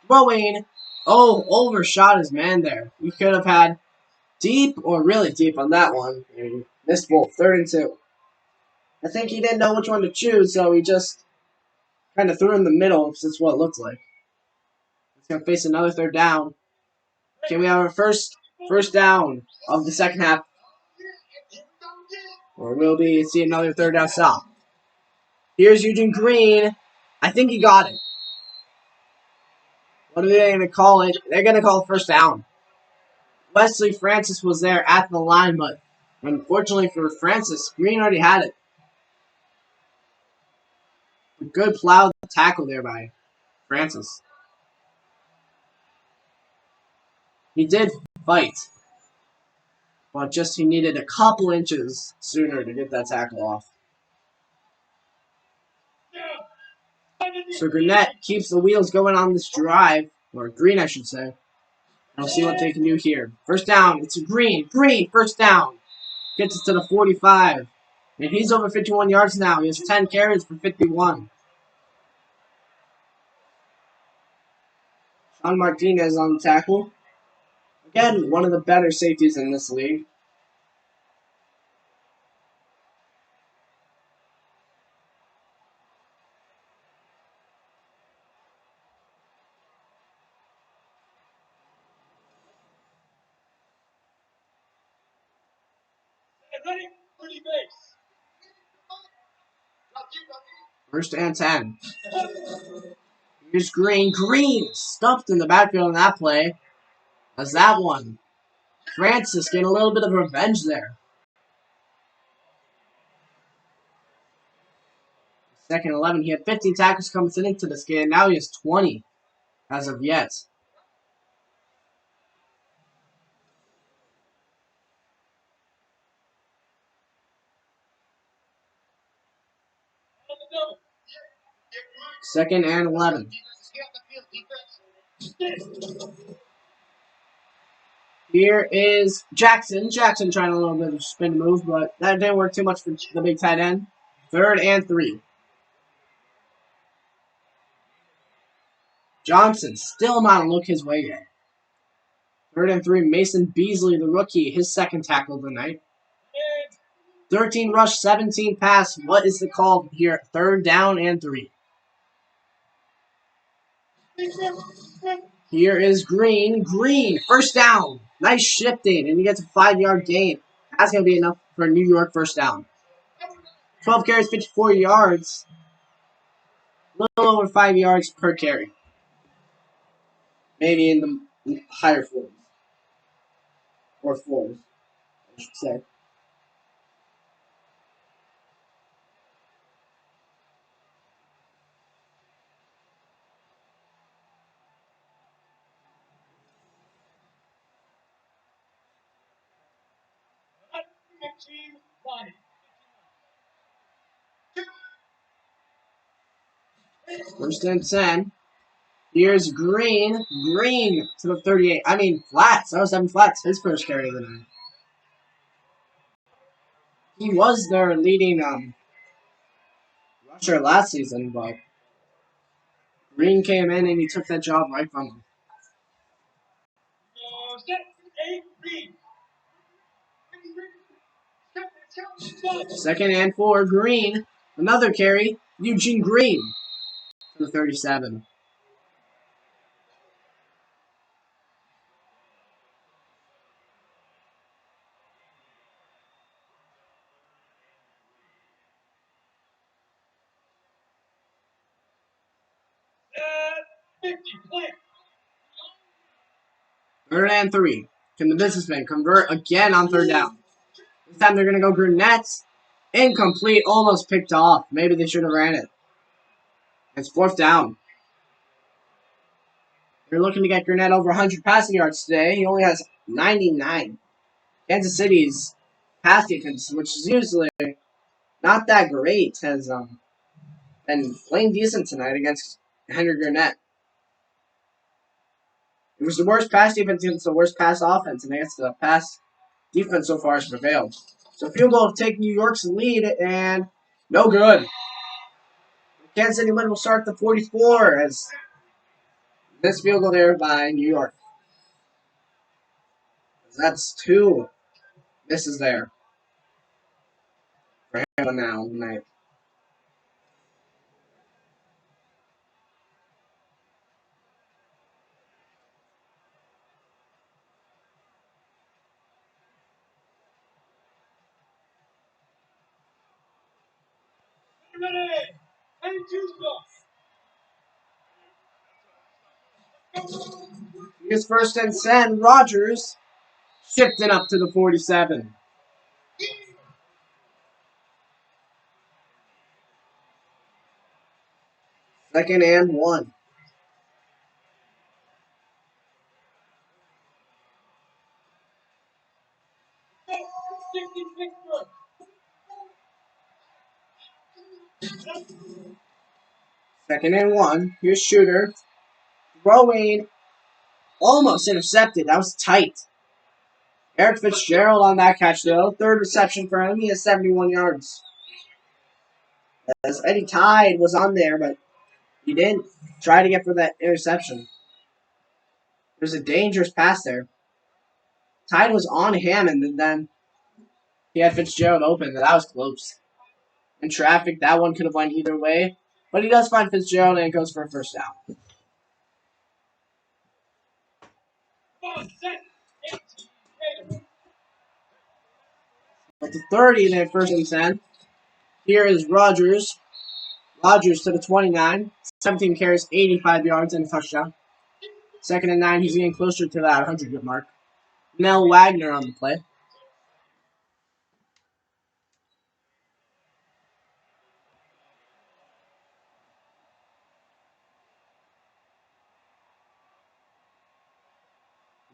Throwing. Oh, overshot his man there. He could have had deep or really deep on that one. And missed both. Third and 2. I think he didn't know which one to choose, so he just kind of threw in the middle, if that's what it looked like. He's going to face another third down. Can we have our first down of the second half? Or will we see another third down stop? Here's Eugene Green. I think he got it. What are they going to call it? They're going to call it first down. Wesley Francis was there at the line, but unfortunately for Francis, Green already had it. A good plow tackle there by Francis. He did fight, but just he needed a couple inches sooner to get that tackle off. So Gurnett keeps the wheels going on this drive, or Green I should say. We'll see what they can do here. First down. It's Green. Green. First down. Gets us to the 45. And he's over 51 yards now. He has 10 carries for 51. Sean Martinez on the tackle. Again, one of the better safeties in this league. First and 10. Here's Green. Green stuffed in the backfield on that play. That's that one. Francis getting a little bit of revenge there. Second 11. He had 15 tackles coming into this game. Now he has 20 as of yet. Second and 11. Here is Jackson. Jackson trying a little bit of spin move, but that didn't work too much for the big tight end. Third and 3. Johnson still not look his way yet. Third and 3. Mason Beasley, the rookie, his second tackle of the night. 13 rush, 17 pass. What is the call here? Third down and 3. Here is Green. Green, first down. Nice shifting, and he gets a 5-yard gain. That's going to be enough for a New York first down. 12 carries, 54 yards. A little over 5 yards per carry. Maybe in the higher floors. Or floors, I should say. First and 10. Here's Green. Green to the 38. I mean, Flats. That was 7 Flats. His first carry of the night. He was their leading rusher last season, but Green came in and he took that job right from him. Second and 4. Green. Another carry. Eugene Green to the 37. Third and 3. Can the Businessmen convert again on third down? This time they're going to go Grunettes. Incomplete, almost picked off. Maybe they should have ran it. It's fourth down. They're looking to get Gurnett over 100 passing yards today. He only has 99. Kansas City's pass defense, which is usually not that great, has been playing decent tonight against Henry Gurnett. It was the worst pass defense against the worst pass offense, and against the pass defense so far has prevailed. So field goal to take New York's lead, and no good. Kansas City win will start the 44 as this field goal there by New York. That's 2 misses there for him now tonight. Here's first and 10. Rogers shifting up to the 47. Second and 1. Second and 1. Here's Shooter throwing Almost intercepted. That was tight. Eric Fitzgerald on that catch, though. Third reception for him. He has 71 yards. As Eddie Tide was on there, but he didn't try to get for that interception. There's a dangerous pass there. Tide was on Hammond, and then he had Fitzgerald open, and that was close. In traffic, that one could have went either way. But he does find Fitzgerald, and it goes for a first down. At the 30, then first and 10. Here is Rogers. Rogers to the 29. 17 carries, 85 yards, and a touchdown. Second and 9, he's getting closer to that 100-yard mark. Mel Wagner on the play.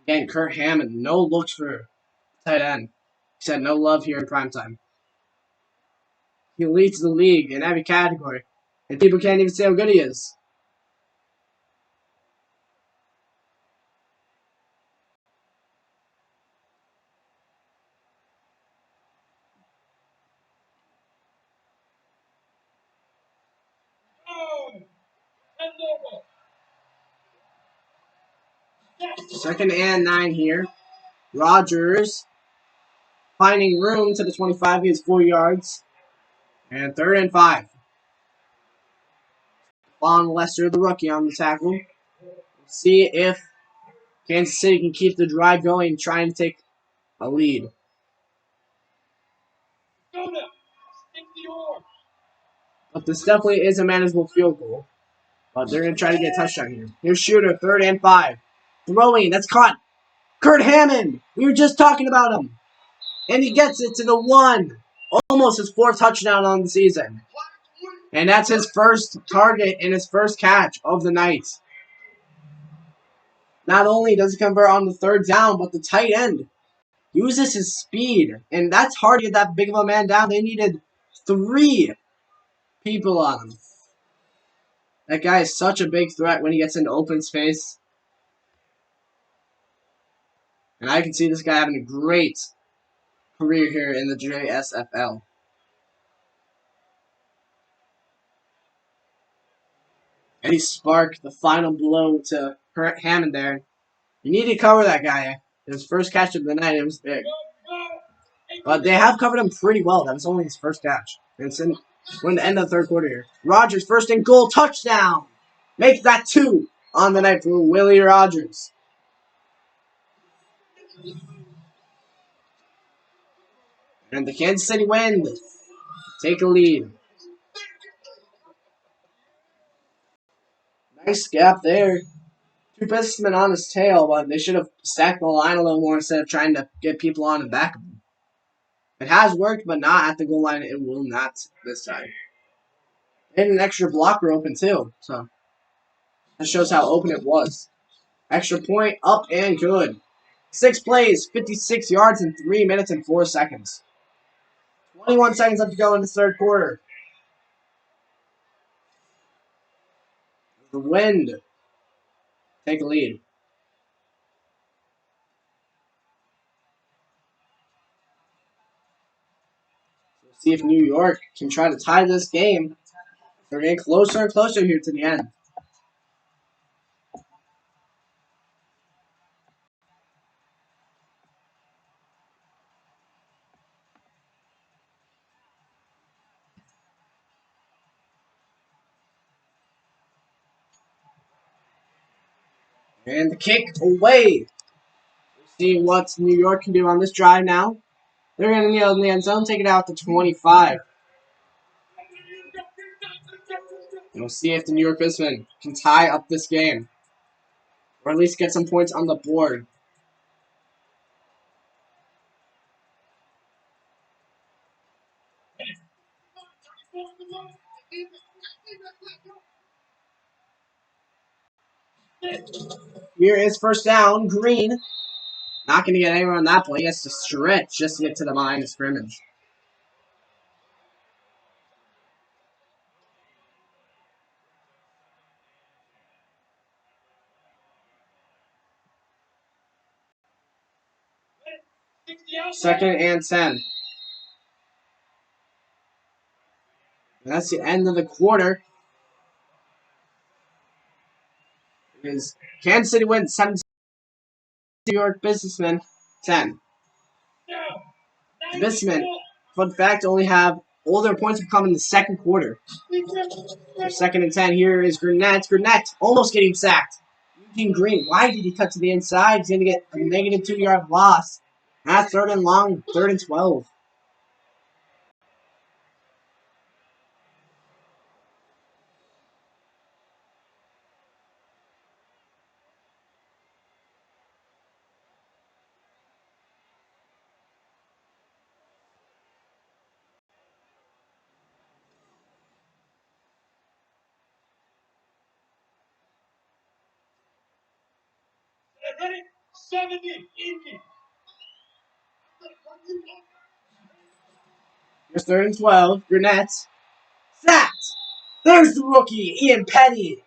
Again, Kurt Hammond, no looks for tight end. He said no love here in primetime. He leads the league in every category, and people can't even say how good he is. Second and 9 here. Rogers finding room to the 25. He has 4 yards. And third and 5. Von Lester, the rookie, on the tackle. See if Kansas City can keep the drive going, trying to take a lead. But this definitely is a manageable field goal. But they're going to try to get a touchdown here. Here's Shooter, third and 5. Throwing, that's caught. Kurt Hammond, we were just talking about him. And he gets it to the 1. Almost his 4th touchdown on the season. And that's his first target and his first catch of the night. Not only does he convert on the third down, but the tight end uses his speed. And that's hard to get that big of a man down. They needed 3 people on him. That guy is such a big threat when he gets into open space. And I can see this guy having a great career here in the JSFL. And he sparked the final blow to Kurt Hammond there. You need to cover that guy. His first catch of the night, it was big. But they have covered him pretty well. That was only his first catch. And we're in the end of the third quarter here. Rogers, first and goal, touchdown! Make that 2 on the night for Willie Rogers. And the Kansas City Wind take a lead. Nice gap there. 2 businessmen on his tail, but they should have stacked the line a little more instead of trying to get people on the back of him. It has worked, but not at the goal line. It will not this time. And an extra blocker open, too. So that shows how open it was. Extra point, up and good. 6 plays, 56 yards in 3 minutes and 4 seconds. 21 seconds left to go in the third quarter. The Wind take a lead. We'll see if New York can try to tie this game. They're getting closer and closer here to the end. And the kick away. See what New York can do on this drive now. They're going to kneel in the end zone, take it out to 25. And we'll see if the New York Businessmen can tie up this game. Or at least get some points on the board. Here is first down. Green. Not going to get anywhere on that play. He has to stretch just to get to the line of scrimmage. Second and 10. And that's the end of the quarter. Is Kansas City wins 17. York Businessmen 10. Businessmen, fun fact, only have all their points have come in the second quarter. For second and 10, here is Gurnett. Gurnett almost getting sacked. Eugene Green, why did he cut to the inside? He's going to get a negative 2-yard loss. That's third and long, third and 12. Here's third and 12. Gurnett. Sacked. There's the rookie, Ian Petty.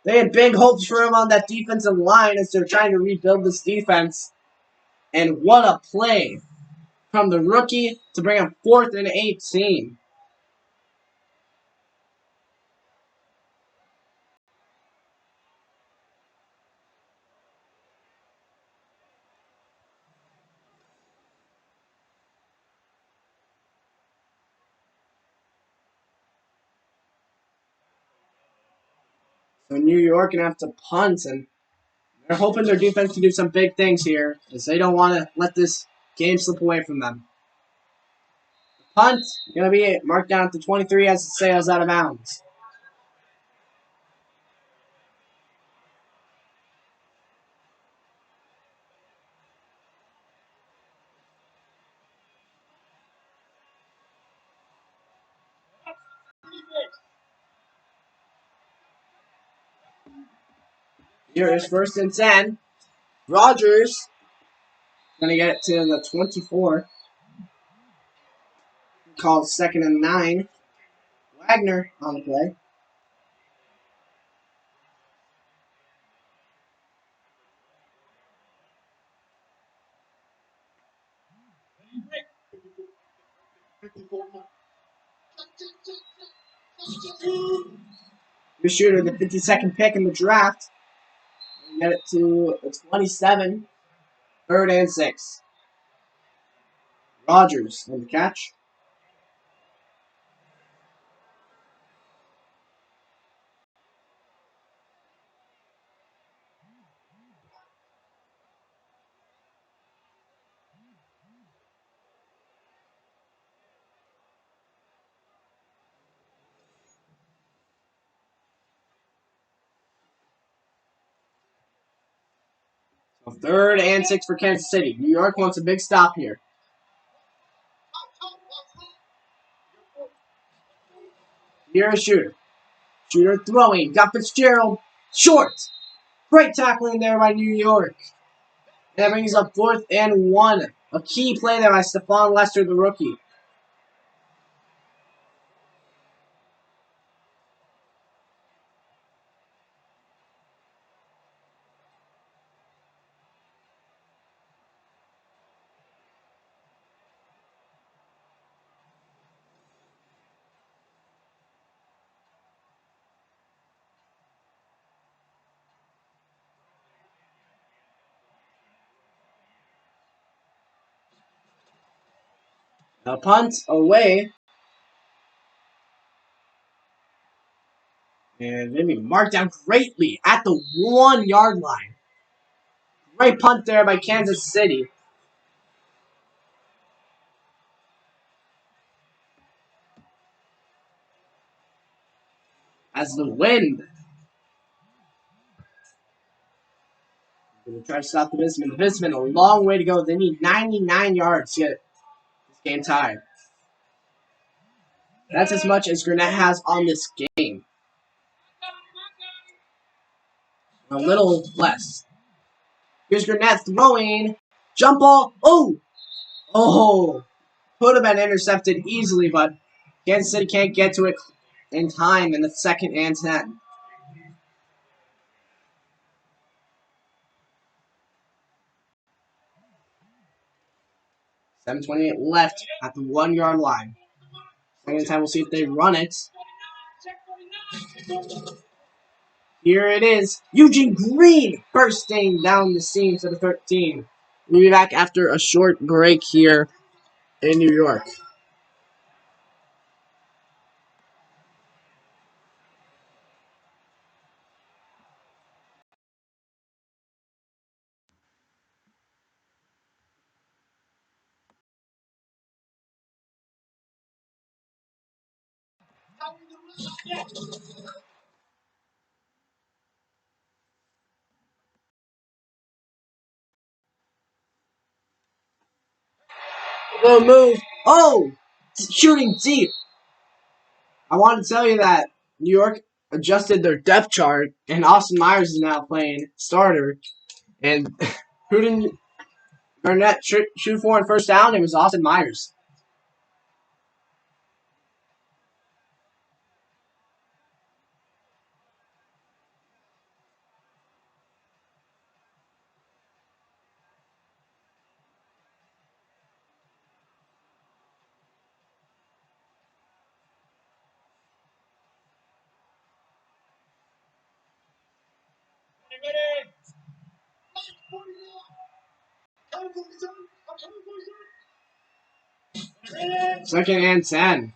They had big hopes for him on that defensive line as they're trying to rebuild this defense. And what a play from the rookie to bring up 4th and 18. So New York going to have to punt, and they're hoping their defense can do some big things here, as they don't want to let this game slip away from them. Punt going to be marked down at the 23 as it sails out of bounds. Here is 1st and 10. Rogers going to get it to the 24. Called 2nd and 9. Wagner on the play. The shooter, the 52nd pick in the draft. Get it to the 27. 3rd and 6. Rogers on the catch. So 3rd and 6 for Kansas City. New York wants a big stop here. Here is shooter. Shooter throwing. Got Fitzgerald. Short. Great tackling there by New York. That brings up 4th and 1. A key play there by Stephon Lester, the rookie. A punt away. And maybe marked down greatly at the 1-yard line. Great punt there by Kansas City. As the wind. Going to try to stop the Businessmen. The Businessmen, a long way to go. They need 99 yards to get this game tied. That's as much as Gurnett has on this game. A little less. Here's Gurnett throwing. Jump ball. Oh! Oh! Could have been intercepted easily, but Kansas City can't get to it in time in the 2nd and 10. 7:28 left at the 1-yard line. Second time, we'll see if they run it. Here it is. Eugene Green bursting down the seam to the 13. We'll be back after a short break here in New York. The move. Oh! Shooting deep. I want to tell you that New York adjusted their depth chart, and Austin Myers is now playing starter. And who didn't Garnett shoot for on first down? It was Austin Myers. Second and 10.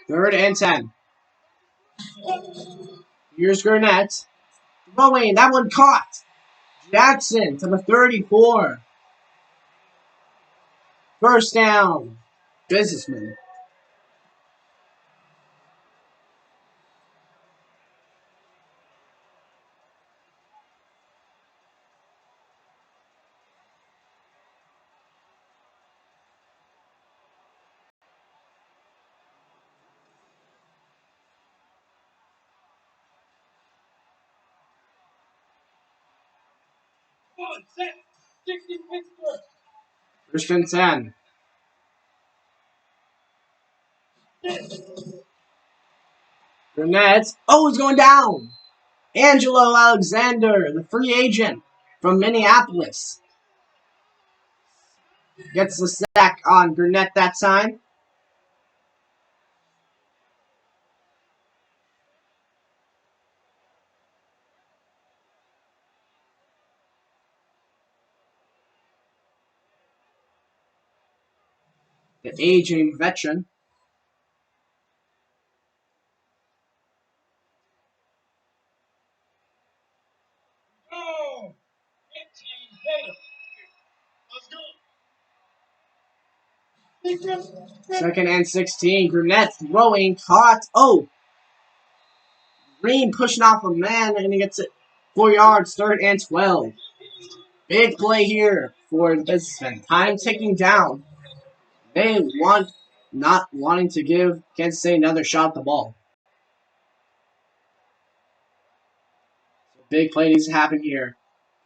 Third and 10. Here's Garnett. Throwing. That one caught. Jackson to the 34. First down. Businessmen. First and 10. Garnett. Oh, he's going down. Angelo Alexander, the free agent from Minneapolis, gets the sack on Garnett that time. The aging veteran. Second and 16. Garnett throwing, caught. Oh! Green pushing off a man, and he gets it 4 yards. Third and 12. Big play here for the Businessmen. Time ticking down. They not wanting to give Kansas City another shot at the ball. So big play needs to happen here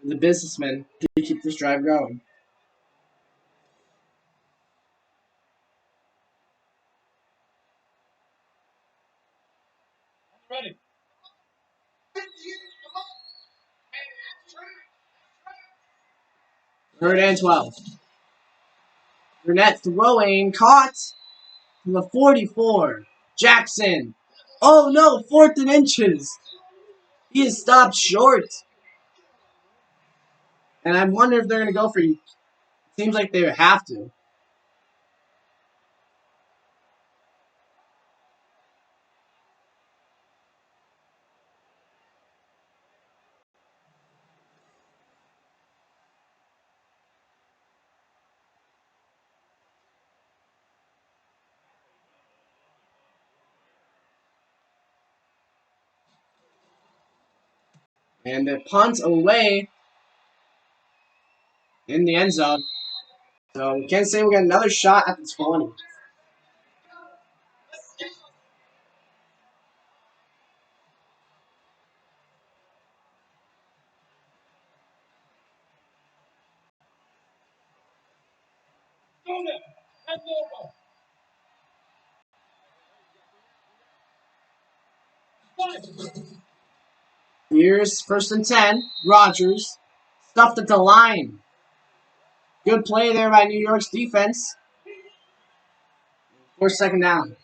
for the Businessmen to keep this drive going. Third and 12. Garnett throwing, caught to the 44. Jackson. Oh no, fourth and inches. He is stopped short. And I wonder if they're going to go for you. Seems like they have to. And the punt away in the end zone. So we can't say we got another shot at the 20. Here's first and 10. Rogers stuffed at the line. Good play there by New York's defense. For second down.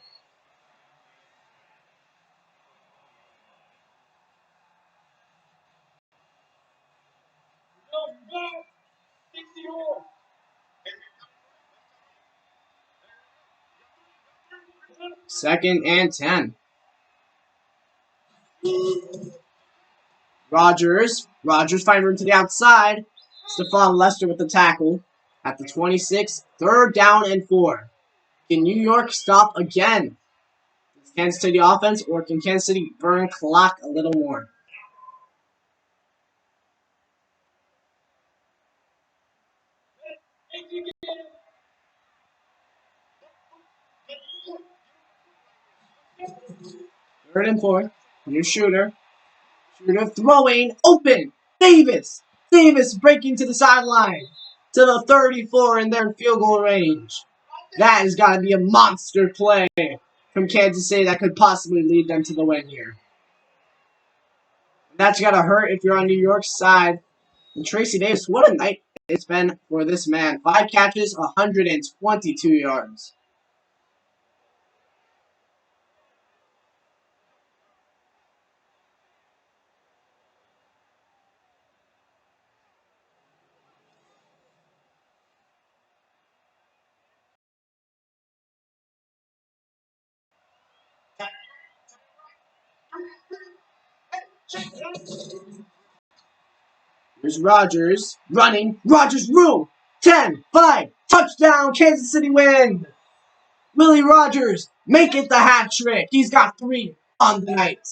Second and 10. Rogers finds room to the outside. Stephon Lester with the tackle at the 26. Third down and 4. Can New York stop again? Is Kansas City offense, or can Kansas City burn clock a little more? Third and 4. New shooter. Shooter throwing open. Davis breaking to the sideline. To the 34 in their field goal range. That has got to be a monster play from Kansas City that could possibly lead them to the win here. That's got to hurt if you're on New York's side. And Tracy Davis, what a night it's been for this man. 5 catches, 122 yards. Here's Rogers running. Rogers rule. 10, 5, touchdown, Kansas City win. Willie Rogers make it the hat trick. He's got 3 on the night.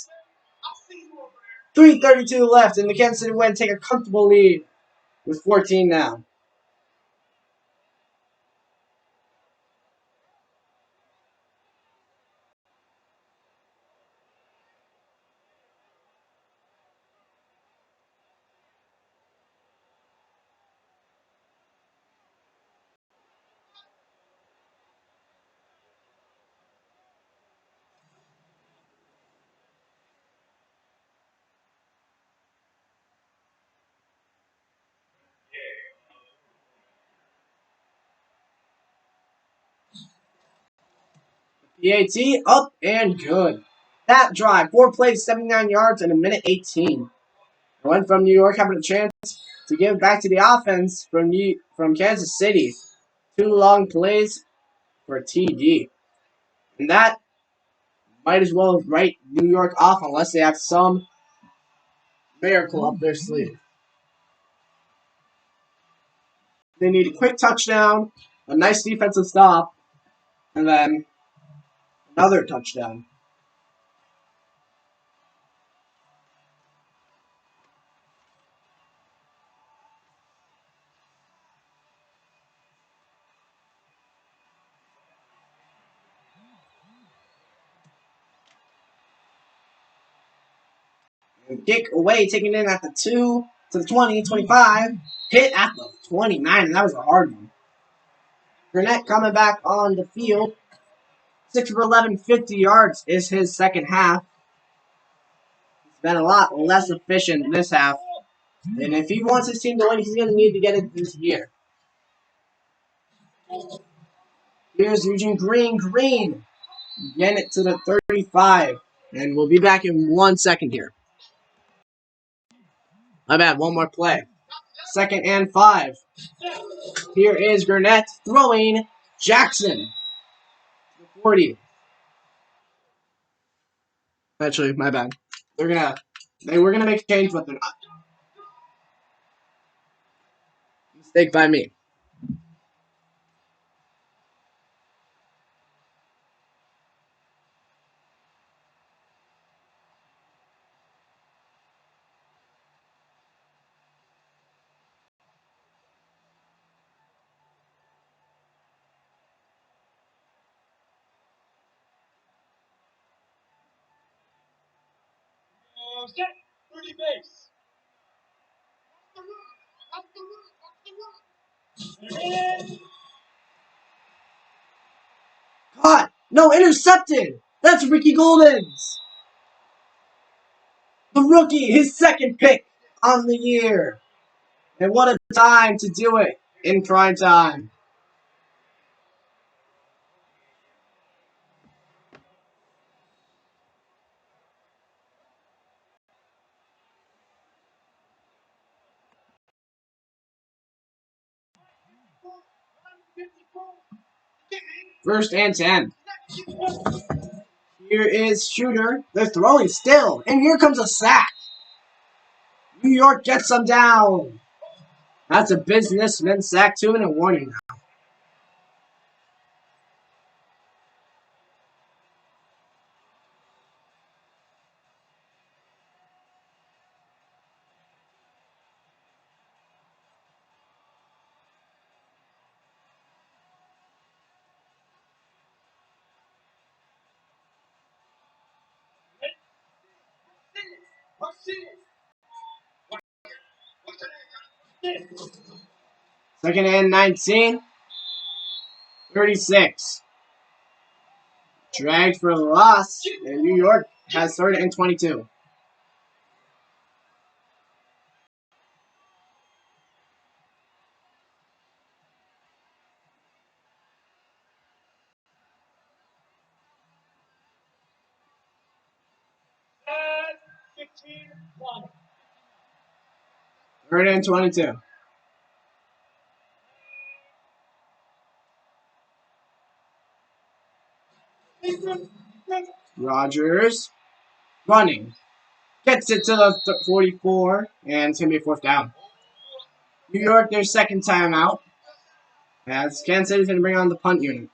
3:32 left, and the Kansas City win take a comfortable lead with 14 now. PAT up and good. That drive, 4 plays, 79 yards, and a minute 18. It went from New York having a chance to give back to the offense from Kansas City. 2 long plays for TD. And that might as well write New York off unless they have some miracle up their sleeve. They need a quick touchdown, a nice defensive stop, and then another touchdown. Kick away, taking it in at the 2 to the 20, 25. Hit at the 29, and that was a hard one. Gurnett coming back on the field. 6 for 11, 50 yards is his second half. It's been a lot less efficient this half. And if he wants his team to win, he's going to need to get it this year. Here's Eugene Green. Getting it to the 35. And we'll be back in 1 second here. My bad, one more play. Second and 5. Here is Gurnett throwing. Jackson. 40. Actually, my bad. They were gonna make a change, but they're not. Mistake by me. No, intercepted! That's Ricky Golden's! The rookie, his second pick on the year. And what a time to do it in prime time. First and 10. Here is Shooter. They're throwing still. And here comes a sack. New York gets them down. That's a businessman sack. 2-minute warning now. Second and 19. 36. Dragged for a loss. And New York has third and 22. Third and 22. Rogers running. Gets it to the 44, and it's going to be a fourth down. New York, their second timeout. As Kansas City's going to bring on the punt unit.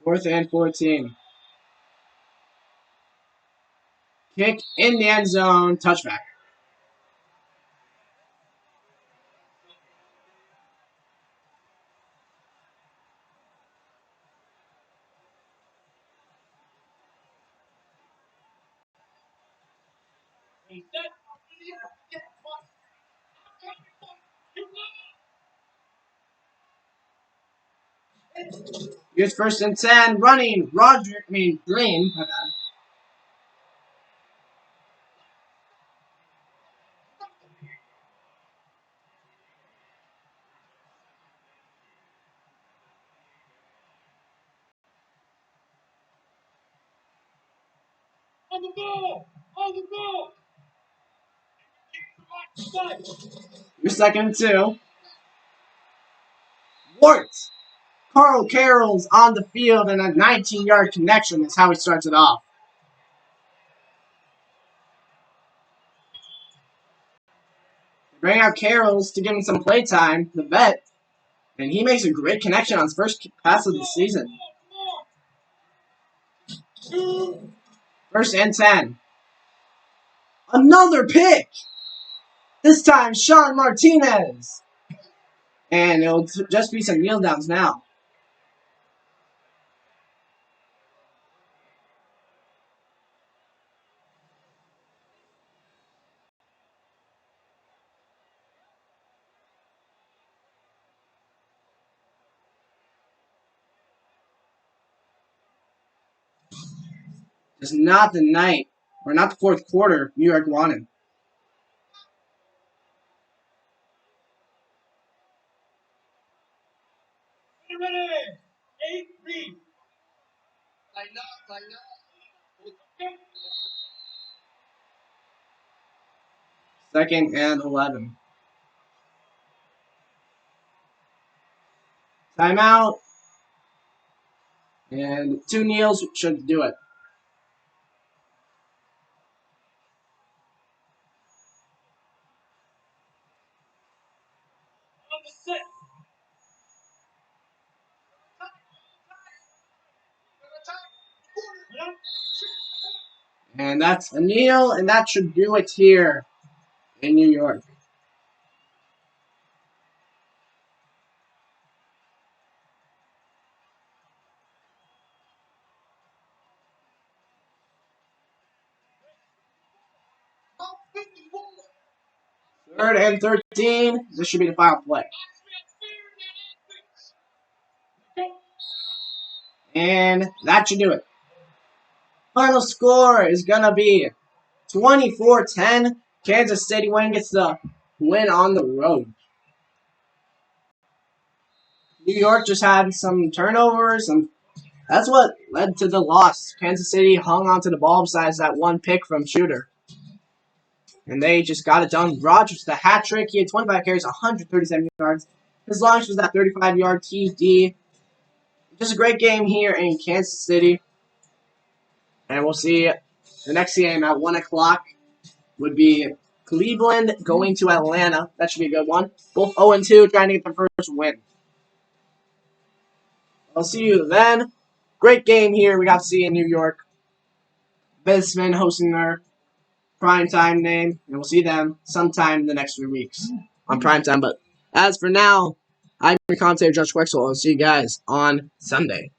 Fourth and 14. Kick in the end zone. Touchback. Here's first and 10. Running. Green. My bad. Your second and 2. Wart. Carl Carroll's on the field, and a 19-yard connection is how he starts it off. Bring out Carroll's to give him some playtime, the vet, and he makes a great connection on his first pass of the season. First and 10. Another pick! This time, Sean Martinez. And it'll just be some kneel downs now. Just not the night, or not the fourth quarter New York wanted. Second and 11. Timeout. And 2 kneels should do it. And that's a kneel, and that should do it here in New York. Third and 13. This should be the final play. And that should do it. Final score is going to be 24-10. Kansas City gets the win on the road. New York just had some turnovers, and that's what led to the loss. Kansas City hung onto the ball besides that one pick from Shooter. And they just got it done. Rodgers, the hat trick. He had 25 carries, 137 yards. His launch was that 35-yard TD. Just a great game here in Kansas City. And we'll see the next game at 1 o'clock would be Cleveland going to Atlanta. That should be a good one. Both 0-2 trying to get their first win. I'll see you then. Great game here we got to see in New York. Businessmen hosting their primetime name. And we'll see them sometime in the next few weeks on primetime. But as for now, I'm your commentator, Josh Wexel. I'll see you guys on Sunday.